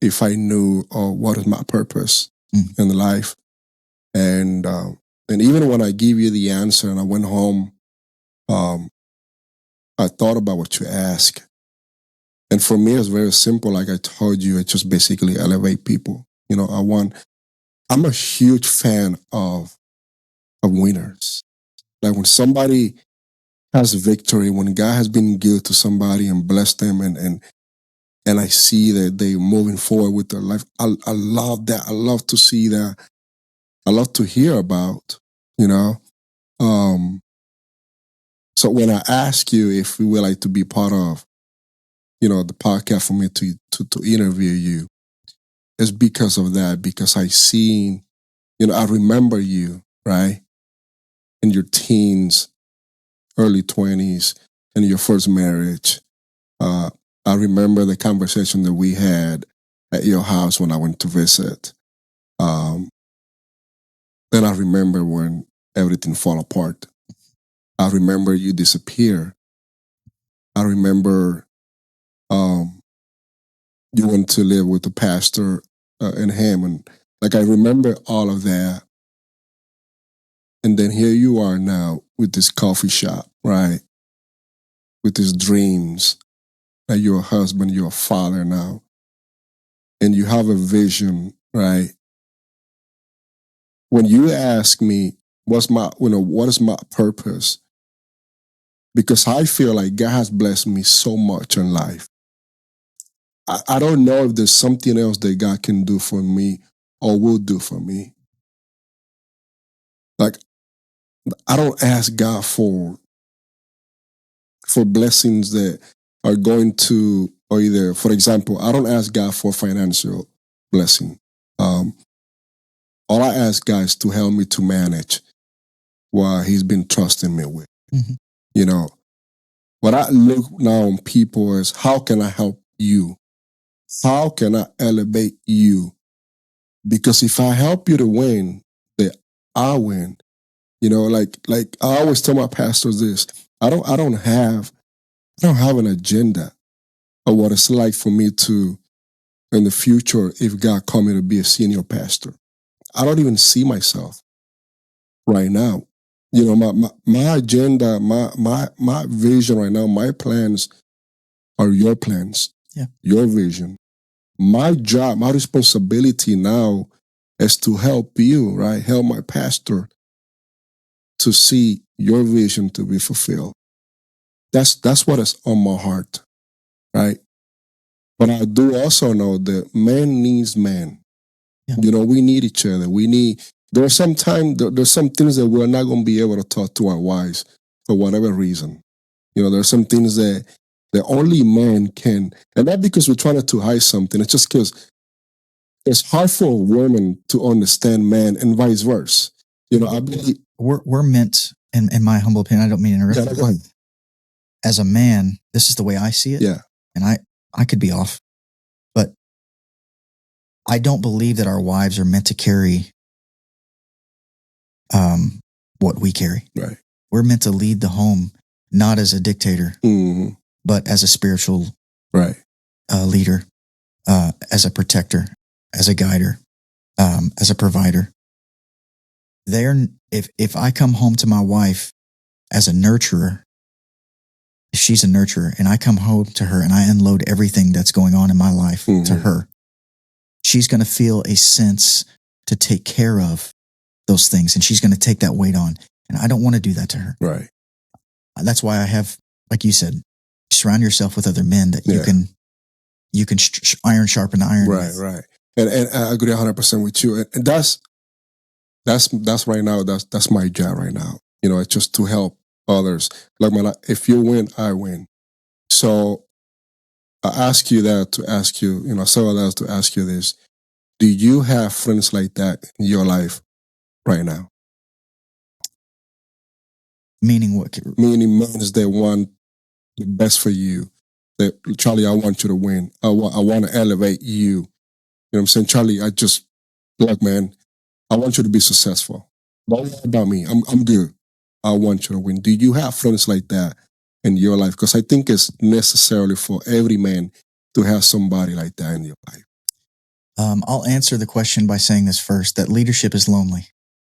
if I knew what is my purpose in life, and even when I gave you the answer and I went home, I thought about what you asked. And for me, it's very simple. Like I told you, it's just basically elevate people. I'm a huge fan of winners. Like when somebody has victory, when God has been good to somebody and blessed them, and I see that they're moving forward with their life, I love that. I love to see that. I love to hear about, So when I ask you if we would like to be part of, the podcast for me to interview you, it's because of that, because I seen, I remember you, right? In your teens, early 20s, in your first marriage. I remember the conversation that we had at your house when I went to visit. Then I remember when everything fell apart. I remember you disappear. I remember you went to live with the pastor and him. And I remember all of that. And then here you are now with this coffee shop, right? With these dreams that you're a husband, you're a father now. And you have a vision, right? When you ask me, what is my purpose? because I feel like God has blessed me so much in life. I don't know if there's something else that God can do for me or will do for me. Like, I don't ask God for blessings that are going to, or either, for example, I don't ask God for financial blessing. All I ask God is to help me to manage what He's been trusting me with. Mhm. You know, what I look now on people is, how can I help you? How can I elevate you? Because if I help you to win, then I win. You know, like I always tell my pastors this: I don't have an agenda of what it's like for me to, in the future, if God called me to be a senior pastor. I don't even see myself right now. You know, my agenda, my vision right now, my plans are your plans, your vision. My job, my responsibility now is to help you, right? Help my pastor to see your vision to be fulfilled. That's what is on my heart, right? But I do also know that man needs man. Yeah. You know, we need each other. There's some things that we're not going to be able to talk to our wives for whatever reason. You know, there's some things that only man can, and not because we're trying to hide something. It's just because it's hard for women to understand men and vice versa. You know, I believe we're meant, in my humble opinion, I don't mean to interrupt. Yeah, go ahead. As a man, this is the way I see it. Yeah. And I could be off, but I don't believe that our wives are meant to carry what we carry. Right. We're meant to lead the home, not as a dictator, but as a spiritual leader, as a protector, as a guider, as a provider. If I come home to my wife as a nurturer, if she's a nurturer, and I come home to her and I unload everything that's going on in my life to her, she's going to feel a sense to take care of those things, and she's going to take that weight on. And I don't want to do that to her. Right. That's why I have, like you said, surround yourself with other men that you can iron sharpen iron. Right. And I agree 100% with you. And that's right now. That's my job right now. You know, it's just to help others. Like if you win, I win. So I ask you that to ask you, you know, several others to ask you this: do you have friends like that in your life right now? Meaning what? Meaning men that want the best for you. That, Charlie, I want you to win. I want to elevate you. You know what I'm saying? Charlie, look, man, I want you to be successful. Don't worry about me. I'm good. I want you to win. Do you have friends like that in your life? Because I think it's necessarily for every man to have somebody like that in your life. I'll answer the question by saying this first, that leadership is lonely.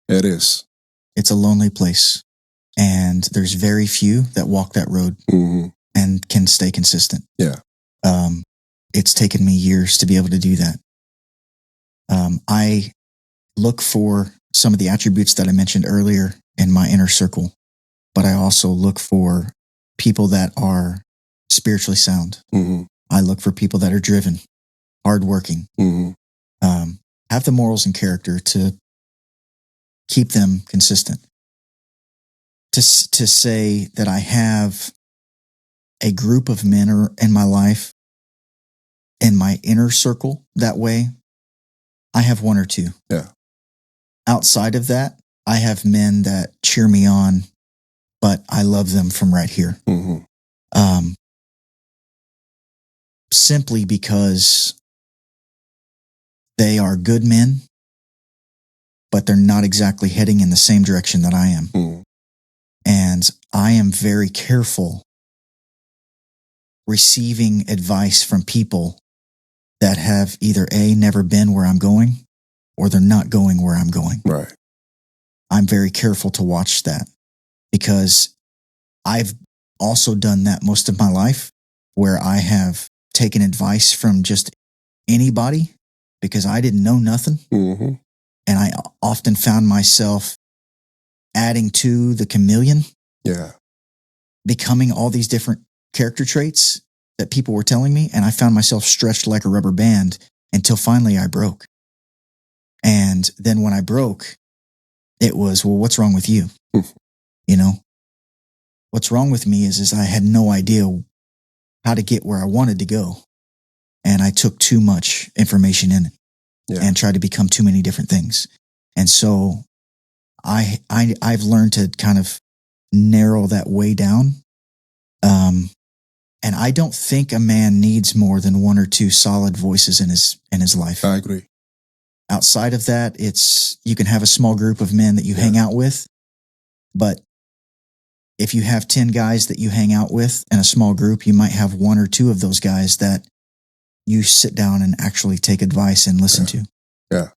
It is. It's a lonely place. And there's very few that walk that road and can stay consistent. Yeah. It's taken me years to be able to do that. I look for some of the attributes that I mentioned earlier in my inner circle, but I also look for people that are spiritually sound. I look for people that are driven, hardworking, have the morals and character to keep them consistent. To say that I have a group of men in my life, in my inner circle that way, I have one or two. Yeah. Outside of that, I have men that cheer me on, but I love them from right here. Simply because they are good men, but they're not exactly heading in the same direction that I am. And I am very careful receiving advice from people that have either never been where I'm going, or they're not going where I'm going. Right. I'm very careful to watch that, because I've also done that most of my life, where I have taken advice from just anybody because I didn't know nothing. And I often found myself adding to the chameleon. Yeah. becoming all these different character traits that people were telling me. And I found myself stretched like a rubber band until finally I broke. And then when I broke, it was, well, what's wrong with you? You know, what's wrong with me is I had no idea how to get where I wanted to go. And I took too much information in it and tried to become too many different things. And so I've learned to kind of narrow that way down. And I don't think a man needs more than one or two solid voices in his life. I agree. Outside of that, you can have a small group of men that you hang out with, but if you have 10 guys that you hang out with in a small group, you might have one or two of those guys that you sit down and actually take advice and listen to. Yeah.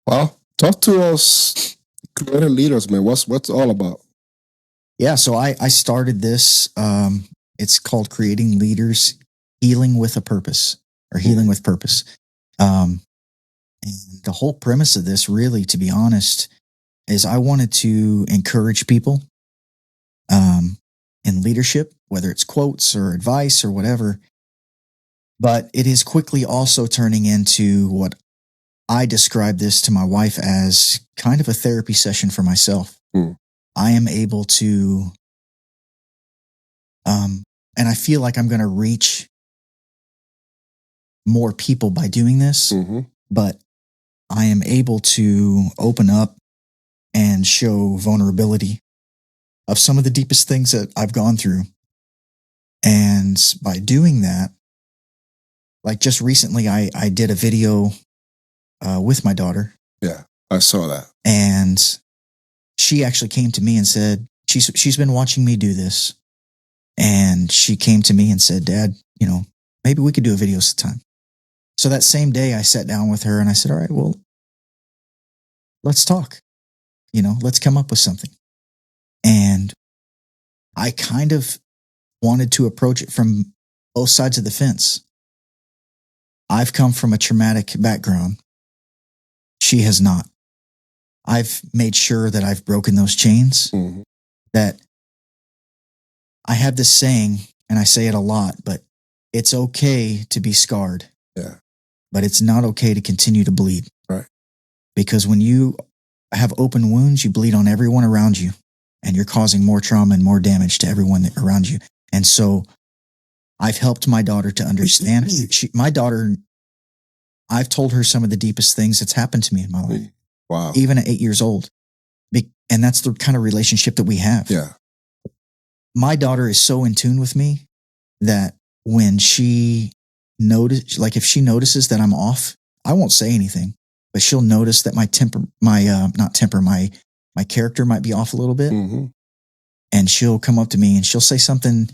Well, talk to us creative leaders, man. What's all about? Yeah, so I started this. It's called Creating Leaders, Healing with a Purpose, or Healing with Purpose. And the whole premise of this, really, to be honest, is I wanted to encourage people in leadership, whether it's quotes or advice or whatever. But it is quickly also turning into what I describe this to my wife as kind of a therapy session for myself. I am able to, and I feel like I'm going to reach more people by doing this, but I am able to open up and show vulnerability of some of the deepest things that I've gone through. And by doing that, like just recently, I did a video with my daughter. Yeah, I saw that. And she actually came to me and said, she's been watching me do this. And she came to me and said, Dad, maybe we could do a video sometime. So that same day I sat down with her and I said, all right, well, let's talk. Let's come up with something. And I kind of wanted to approach it from both sides of the fence. I've come from a traumatic background. She has not. I've made sure that I've broken those chains, that I have this saying, and I say it a lot, but it's okay to be scarred. Yeah. But it's not okay to continue to bleed. Right. Because when you have open wounds, you bleed on everyone around you, and you're causing more trauma and more damage to everyone around you. And so I've helped my daughter to understand. My daughter, I've told her some of the deepest things that's happened to me in my life. Wow. Even at 8 years old. And that's the kind of relationship that we have. Yeah. My daughter is so in tune with me that when she if she notices that I'm off, I won't say anything, but she'll notice that my character might be off a little bit. And she'll come up to me and she'll say something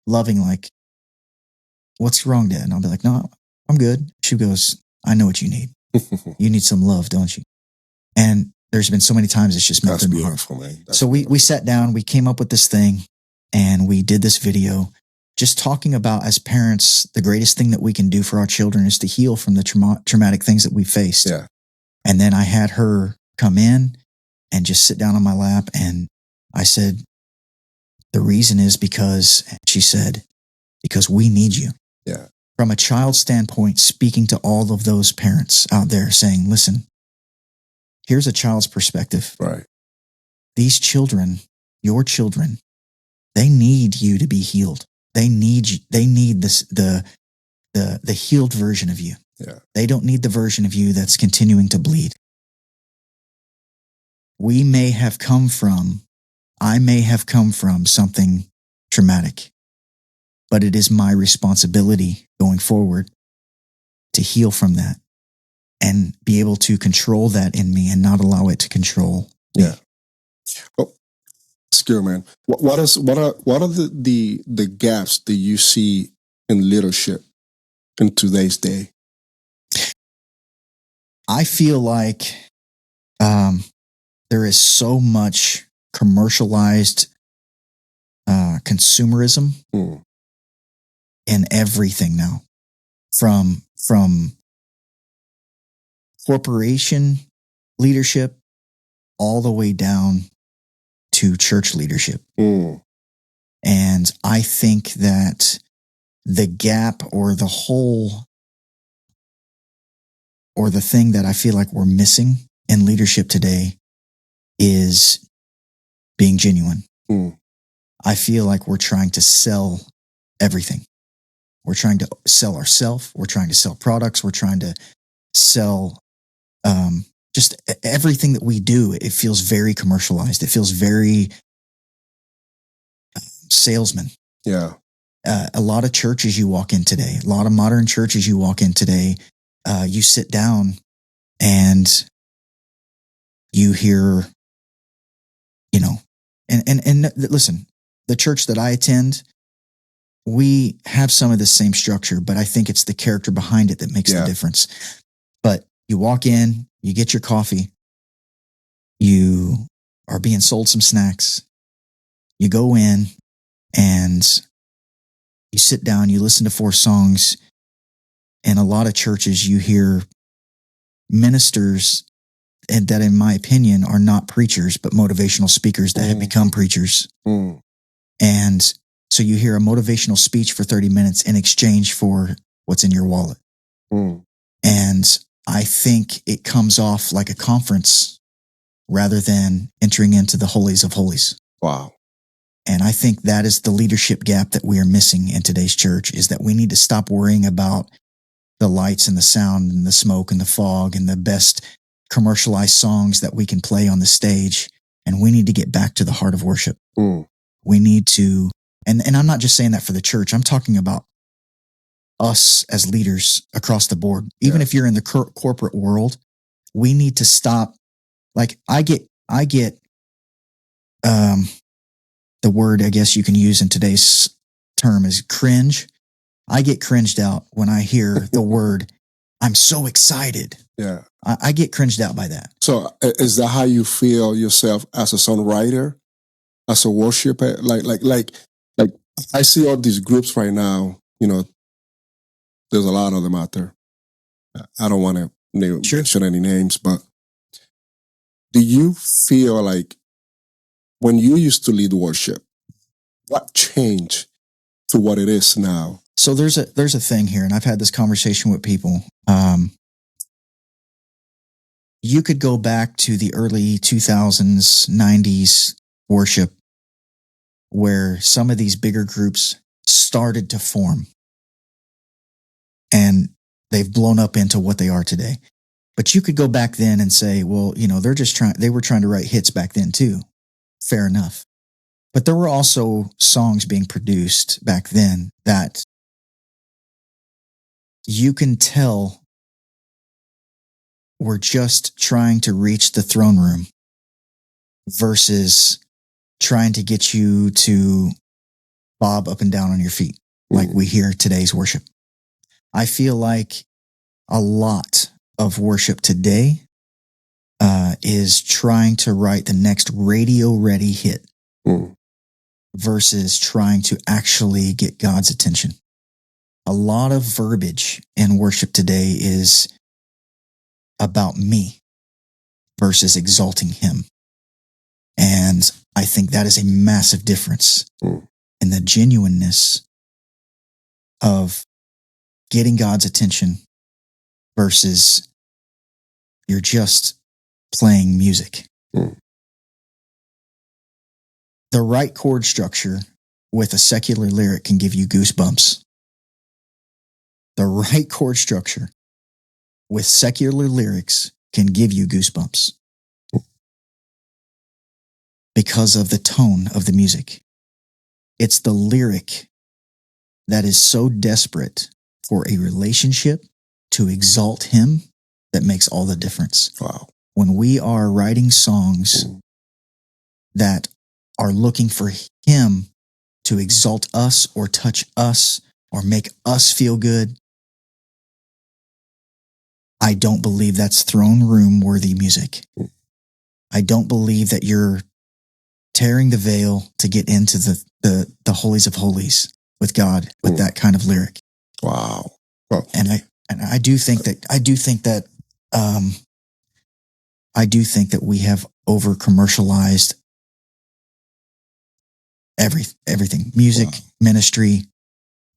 loving like, what's wrong, Dad? And I'll be like, no, I'm good. She goes, I know what you need. You need some love, don't you? And there's been so many times it's just melted my heart. Man. So we sat down, we came up with this thing, and we did this video just talking about, as parents, the greatest thing that we can do for our children is to heal from the traumatic things that we faced. Yeah. And then I had her come in and just sit down on my lap. And I said, the reason is because, she said, because we need you. Yeah. From a child standpoint, speaking to all of those parents out there saying, listen, here's a child's perspective. Right. These children, your children, they need you to be healed. They need this, the healed version of you. Yeah. They don't need the version of you that's continuing to bleed. I may have come from something traumatic, but it is my responsibility going forward to heal from that and be able to control that in me and not allow it to control me. Yeah. Well, skill, man. What are the gaps that you see in leadership in today's day? I feel like there is so much commercialized consumerism in everything now, from corporation leadership all the way down to church leadership. And I think that the gap or the hole or the thing that I feel like we're missing in leadership today is being genuine. I feel like we're trying to sell everything. We're trying to sell ourselves. We're trying to sell products. We're trying to sell just everything that we do. It feels very commercialized. It feels very salesman. Yeah. A lot of churches you walk in today, a lot of modern churches you walk in today, you sit down and you hear, and listen, the church that I attend, we have some of the same structure, but I think it's the character behind it that makes the difference. But you walk in, you get your coffee, you are being sold some snacks, you go in and you sit down, you listen to 4 songs. In a lot of churches, you hear ministers that, in my opinion, are not preachers, but motivational speakers that have become preachers. And so you hear a motivational speech for 30 minutes in exchange for what's in your wallet. And I think it comes off like a conference rather than entering into the holies of holies. Wow. And I think that is the leadership gap that we are missing in today's church, is that we need to stop worrying about the lights and the sound and the smoke and the fog and the best commercialized songs that we can play on the stage. And we need to get back to the heart of worship. We need to, and I'm not just saying that for the church. I'm talking about us as leaders across the board. Even if you're in the corporate world, we need to stop. Like I get the word I guess you can use in today's term is cringe. I get cringed out when I hear the word, I'm so excited. Yeah. I get cringed out by that. So is that how you feel yourself as a songwriter, as a worshiper? Like I see all these groups right now, there's a lot of them out there. I don't want to mention any names, but do you feel like when you used to lead worship, what changed to what it is now? So there's a thing here, and I've had this conversation with people. You could go back to the early 2000s, 90s worship, where some of these bigger groups started to form, and they've blown up into what they are today. But you could go back then and say, well, they were trying to write hits back then too. Fair enough. But there were also songs being produced back then that you can tell were just trying to reach the throne room versus trying to get you to bob up and down on your feet like we hear today's worship. I feel like a lot of worship today is trying to write the next radio-ready hit versus trying to actually get God's attention. A lot of verbiage in worship today is about me versus exalting Him. And I think that is a massive difference in the genuineness of getting God's attention versus you're just playing music. The right chord structure with a secular lyric can give you goosebumps. The right chord structure with secular lyrics can give you goosebumps because of the tone of the music. It's the lyric that is so desperate for a relationship to exalt Him that makes all the difference. Wow. When we are writing songs that are looking for Him to exalt us or touch us or make us feel good, I don't believe that's throne room worthy music. I don't believe that you're tearing the veil to get into the holies of holies with God with that kind of lyric. Wow. And I do think that we have over commercialized everything, music, ministry.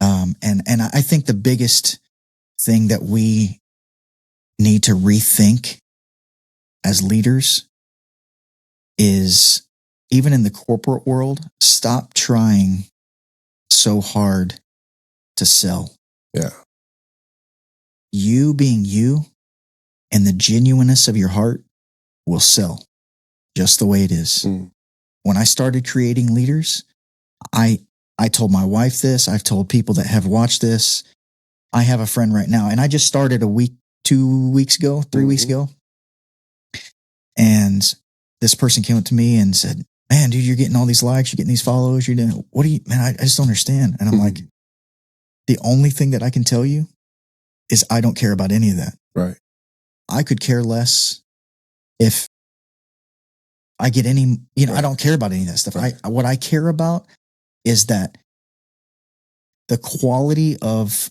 And I think the biggest thing that we need to rethink as leaders is, even in the corporate world, stop trying so hard to sell. Yeah. You being you and the genuineness of your heart will sell just the way it is. When I started creating leaders, I told my wife this. I've told people that have watched this. I have a friend right now, and I just started 2 weeks ago, 3 weeks ago. And this person came up to me and said, man, dude, you're getting all these likes, you're getting these follows, you're doing, what do you, man, I just don't understand. And I'm like, the only thing that I can tell you is I don't care about any of that. Right. I could care less if I get any, I don't care about any of that stuff. Right. What I care about is that the quality of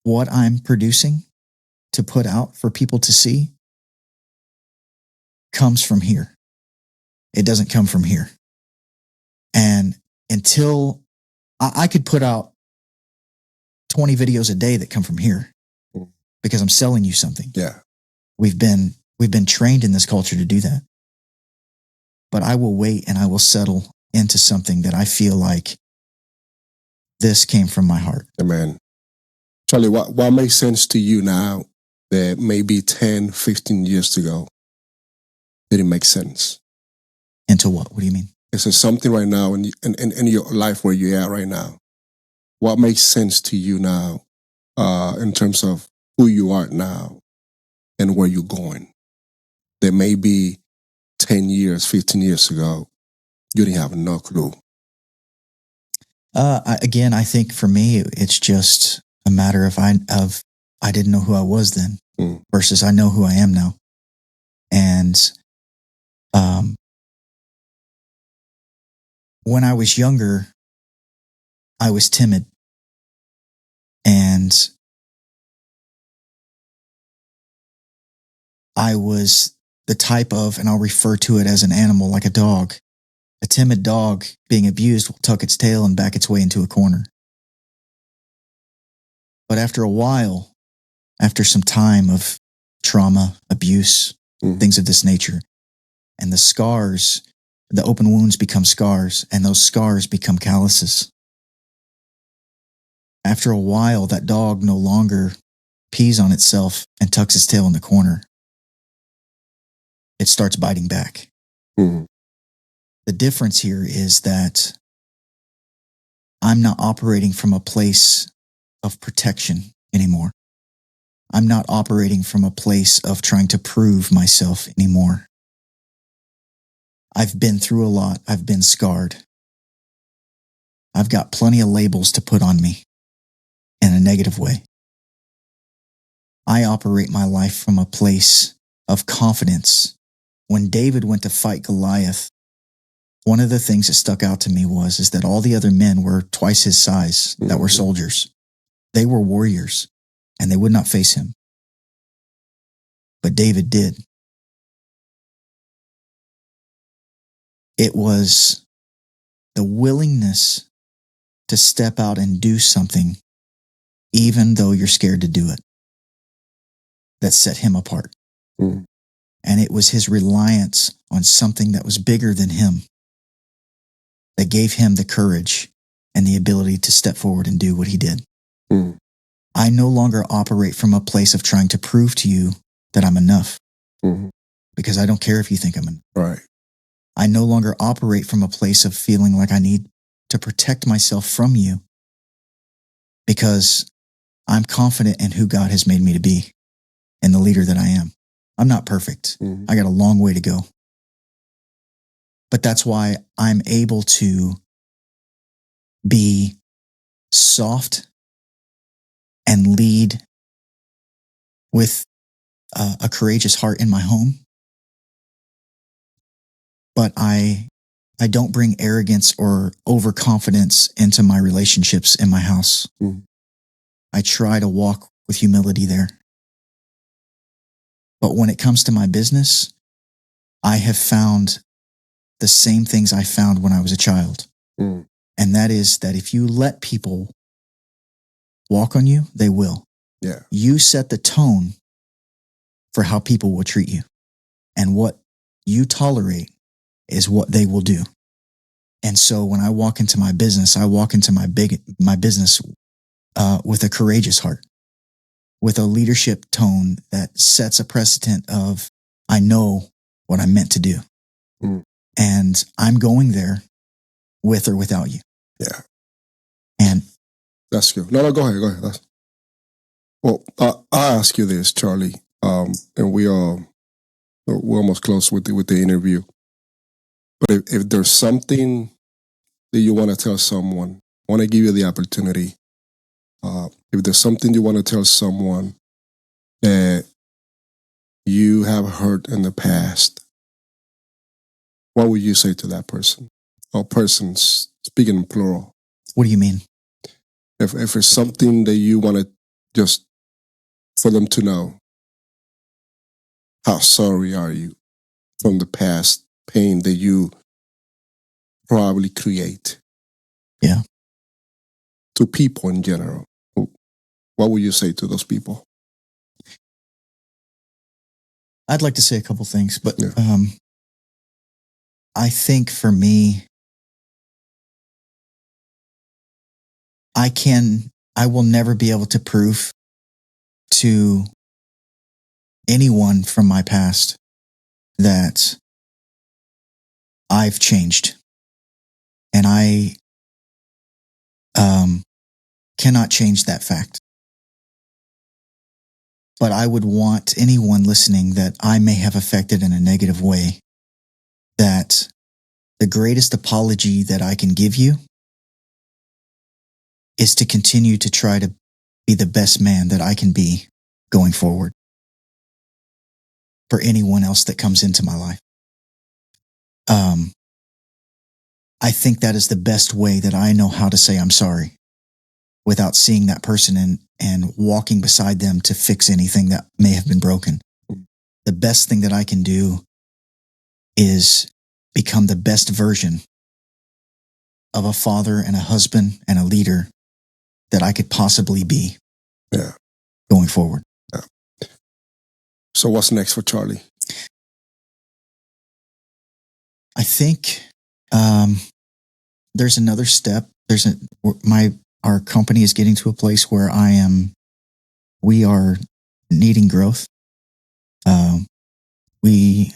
what I'm producing to put out for people to see comes from here. It doesn't come from here. And until I could put out 20 videos a day that come from here because I'm selling you something. Yeah. We've been trained in this culture to do that. But I will wait and I will settle into something that I feel like this came from my heart. Amen. Charlie, what makes sense to you now that maybe 10, 15 years ago didn't make sense? Into what? What do you mean? Is there something right now in your life where you're at right now? What makes sense to you now in terms of who you are now and where you're going? That maybe 10 years, 15 years ago, you didn't have no clue. I think for me, it's just a matter of I didn't know who I was then versus I know who I am now. And when I was younger, I was timid. And I was the type of, and I'll refer to it as an animal, like a dog. A timid dog being abused will tuck its tail and back its way into a corner. But after a while, after some time of trauma, abuse, things of this nature, and the scars, the open wounds become scars, and those scars become calluses. After a while, that dog no longer pees on itself and tucks its tail in the corner. It starts biting back. The difference here is that I'm not operating from a place of protection anymore. I'm not operating from a place of trying to prove myself anymore. I've been through a lot. I've been scarred. I've got plenty of labels to put on me in a negative way. I operate my life from a place of confidence. When David went to fight Goliath, one of the things that stuck out to me is that all the other men were twice his size that were soldiers. They were warriors, and they would not face him. But David did. It was the willingness to step out and do something, even though you're scared to do it, that set him apart. And it was his reliance on something that was bigger than him that gave him the courage and the ability to step forward and do what he did. I no longer operate from a place of trying to prove to you that I'm enough, because I don't care if you think I'm enough. Right. I no longer operate from a place of feeling like I need to protect myself from you, because I'm confident in who God has made me to be and the leader that I am. I'm not perfect. I got a long way to go. But that's why I'm able to be soft and lead with a courageous heart in my home. But I don't bring arrogance or overconfidence into my relationships in my house. I try to walk with humility there. But when it comes to my business, I have found the same things I found when I was a child. Mm. And that is that if you let people walk on you, they will. Yeah. You set the tone for how people will treat you. And what you tolerate is what they will do. And so when I walk into my business, I walk into my business with a courageous heart, with a leadership tone that sets a precedent of, I know what I'm meant to do. Mm. And I'm going there with or without you. Yeah. And that's good. No, go ahead. Well, I'll ask you this, Charlie. And we're almost close with the interview. But if there's something that you want to tell someone, I want to give you the opportunity. If there's something you want to tell someone that you have hurt in the past, what would you say to that person? Or persons, speaking in plural. What do you mean? If it's something that you want to just for them to know, how sorry are you from the past pain that you probably create? Yeah. To people in general, what would you say to those people? I'd like to say a couple things, but Yeah. I think for me, I will never be able to prove to anyone from my past that I've changed. And I cannot change that fact. But I would want anyone listening that I may have affected in a negative way, that the greatest apology that I can give you is to continue to try to be the best man that I can be going forward for anyone else that comes into my life. I think that is the best way that I know how to say I'm sorry without seeing that person and walking beside them to fix anything that may have been broken. The best thing that I can do is become the best version of a father and a husband and a leader that I could possibly be. Yeah. Going forward. Yeah. So what's next for Charlie? I think there's another step. Our company is getting to a place where we are needing growth. We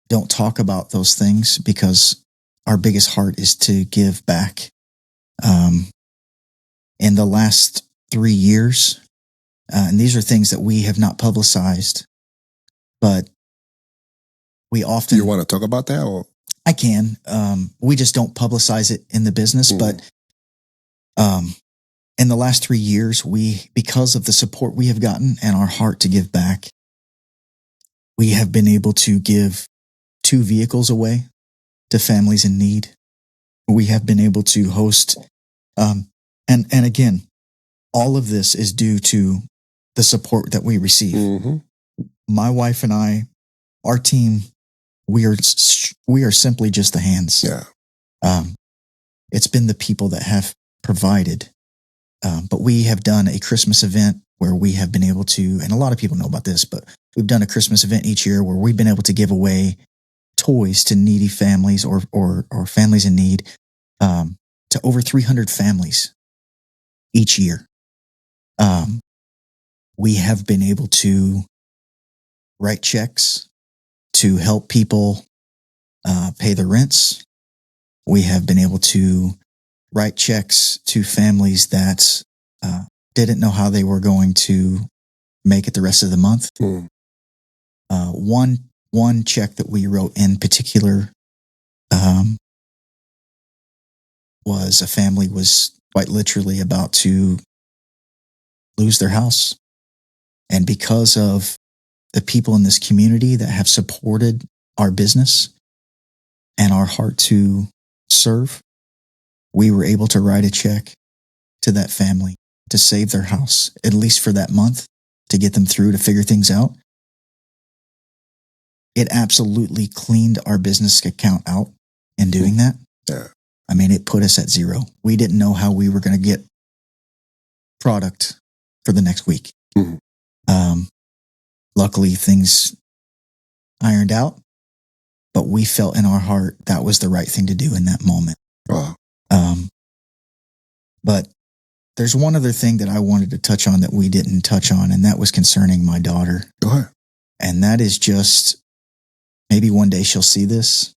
don't talk about those things because our biggest heart is to give back. In the last 3 years, and these are things that we have not publicized, but we often... Do you want to talk about that? Or? I can. We just don't publicize it in the business, but in the last 3 years, because of the support we have gotten and our heart to give back, we have been able to give 2 vehicles away to families in need. We have been able to host, and again, all of this is due to the support that we receive. Mm-hmm. My wife and I, our team, we are simply just the hands. Yeah. It's been the people that have provided. But we have done a Christmas event where we have been able to, and a lot of people know about this, but we've done a Christmas event each year where we've been able to give away toys to needy families or families in need, to over 300 families each year. We have been able to write checks to help people pay their rents. We have been able to write checks to families that didn't know how they were going to make it the rest of the month. Mm. One check that we wrote in particular was a family was quite literally about to lose their house. And because of the people in this community that have supported our business and our heart to serve, we were able to write a check to that family to save their house, at least for that month, to get them through to figure things out. It absolutely cleaned our business account out in doing that. Yeah. I mean, it put us at zero. We didn't know how we were going to get product for the next week. Luckily, things ironed out, but we felt in our heart that was the right thing to do in that moment. But there's one other thing that I wanted to touch on that we didn't touch on, and that was concerning my daughter. Go ahead. And that is just, maybe one day she'll see this.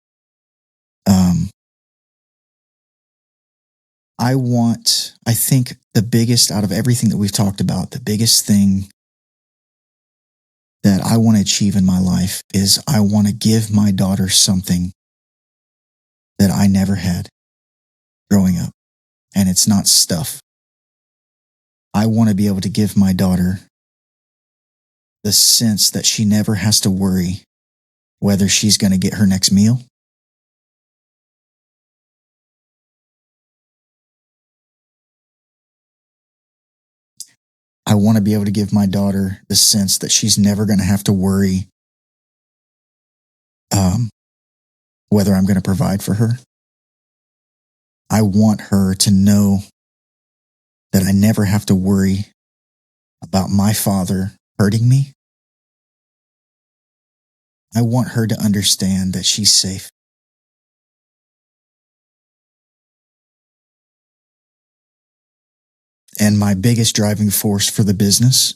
I think the biggest, out of everything that we've talked about, the biggest thing that I want to achieve in my life is I want to give my daughter something that I never had growing up. And it's not stuff. I want to be able to give my daughter the sense that she never has to worry whether she's going to get her next meal, I want to be able to give my daughter the sense that she's never going to have to worry whether I'm going to provide for her. I want her to know that I never have to worry about my father hurting me. I want her to understand that she's safe. And my biggest driving force for the business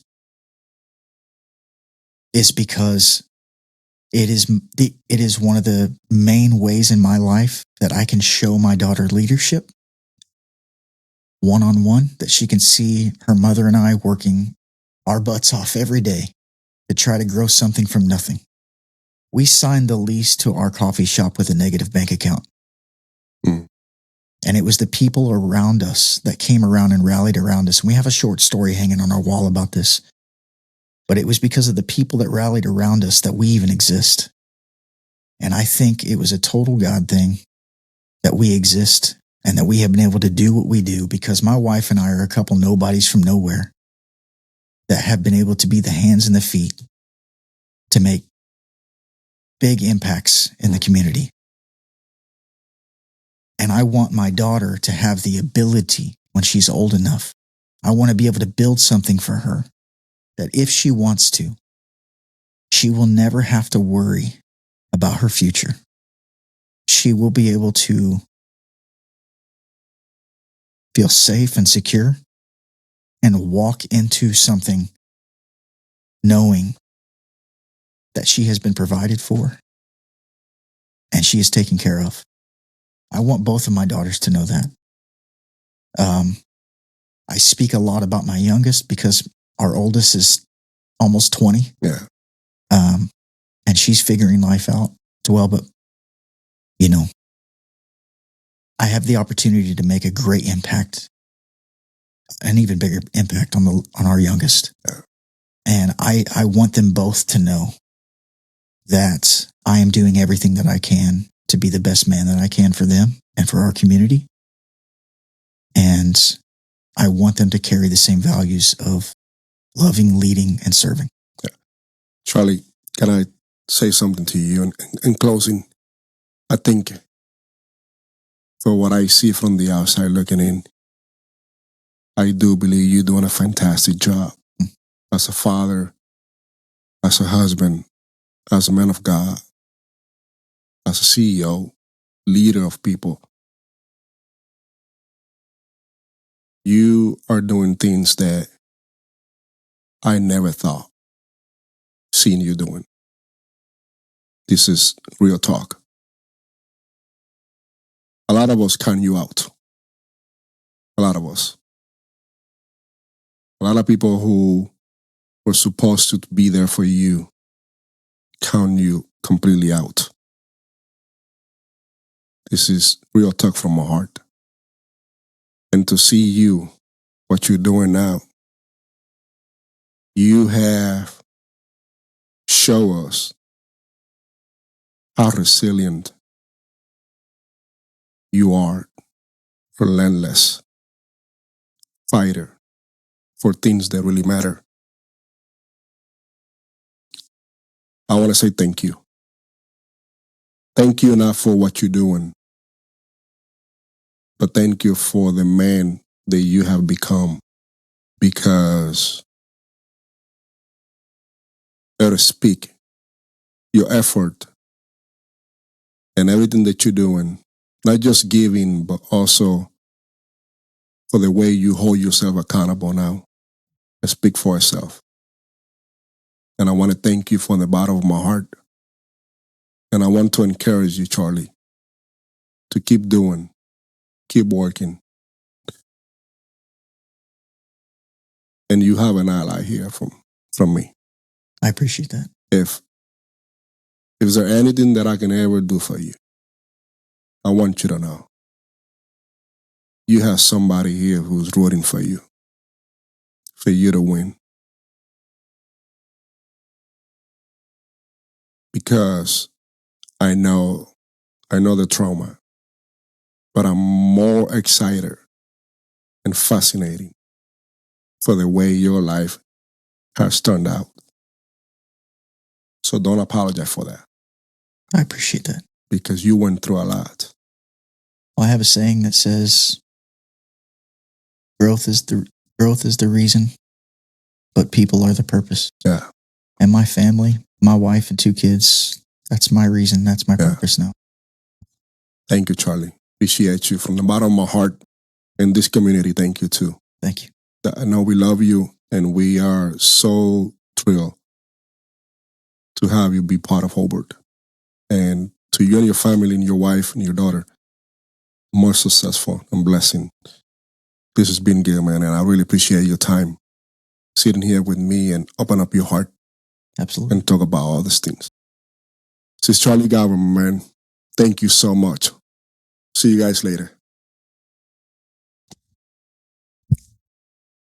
is because it is one of the main ways in my life that I can show my daughter leadership one-on-one, that she can see her mother and I working our butts off every day to try to grow something from nothing. We signed the lease to our coffee shop with a negative bank account. And it was the people around us that came around and rallied around us. And we have a short story hanging on our wall about this. But it was because of the people that rallied around us that we even exist. And I think it was a total God thing that we exist and that we have been able to do what we do, because my wife and I are a couple nobodies from nowhere that have been able to be the hands and the feet to make big impacts in the community. And I want my daughter to have the ability, when she's old enough, I want to be able to build something for her that if she wants to, she will never have to worry about her future. She will be able to feel safe and secure and walk into something knowing that she has been provided for and she is taken care of. I want both of my daughters to know that. I speak a lot about my youngest because our oldest is almost 20. Yeah. And she's figuring life out as well. But, you know, I have the opportunity to make a great impact, an even bigger impact on our youngest. Yeah. And I want them both to know that I am doing everything that I can to be the best man that I can for them and for our community. And I want them to carry the same values of loving, leading, and serving. Yeah. Charlie, can I say something to you in closing? I think for what I see from the outside looking in, I do believe you're doing a fantastic job as a father, as a husband, as a man of God, as a CEO, leader of people. You are doing things that I never thought seeing you doing. This is real talk. A lot of us count you out. A lot of us. A lot of people who were supposed to be there for you count you completely out. This is real talk from my heart. And to see you, what you're doing now, you have shown us how resilient you are, relentless fighter for things that really matter. I want to say thank you. Thank you not for what you're doing, but thank you for the man that you have become, because to speak your effort and everything that you're doing, not just giving, but also for the way you hold yourself accountable now. I speak for itself. And I want to thank you from the bottom of my heart. And I want to encourage you, Charlie, to keep doing, keep working. And you have an ally here from me. I appreciate that. If there anything that I can ever do for you, I want you to know you have somebody here who's rooting for you to win. Because I know the trauma, but I'm more excited and fascinating for the way your life has turned out. So don't apologize for that. I appreciate that. Because you went through a lot. Well, I have a saying that says, growth is the reason, but people are the purpose. Yeah. And my family, my wife and 2 kids, that's my reason. That's my purpose now. Thank you, Charlie. Appreciate you from the bottom of my heart. In this community, thank you too. Thank you. I know we love you, and we are so thrilled to have you be part of Hobart. And to you and your family and your wife and your daughter, more successful and blessing. This has been good, man, and I really appreciate your time sitting here with me and open up your heart. Absolutely. And talk about all these things. This is Charlie Gabbard, man. Thank you so much. See you guys later.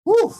Woo!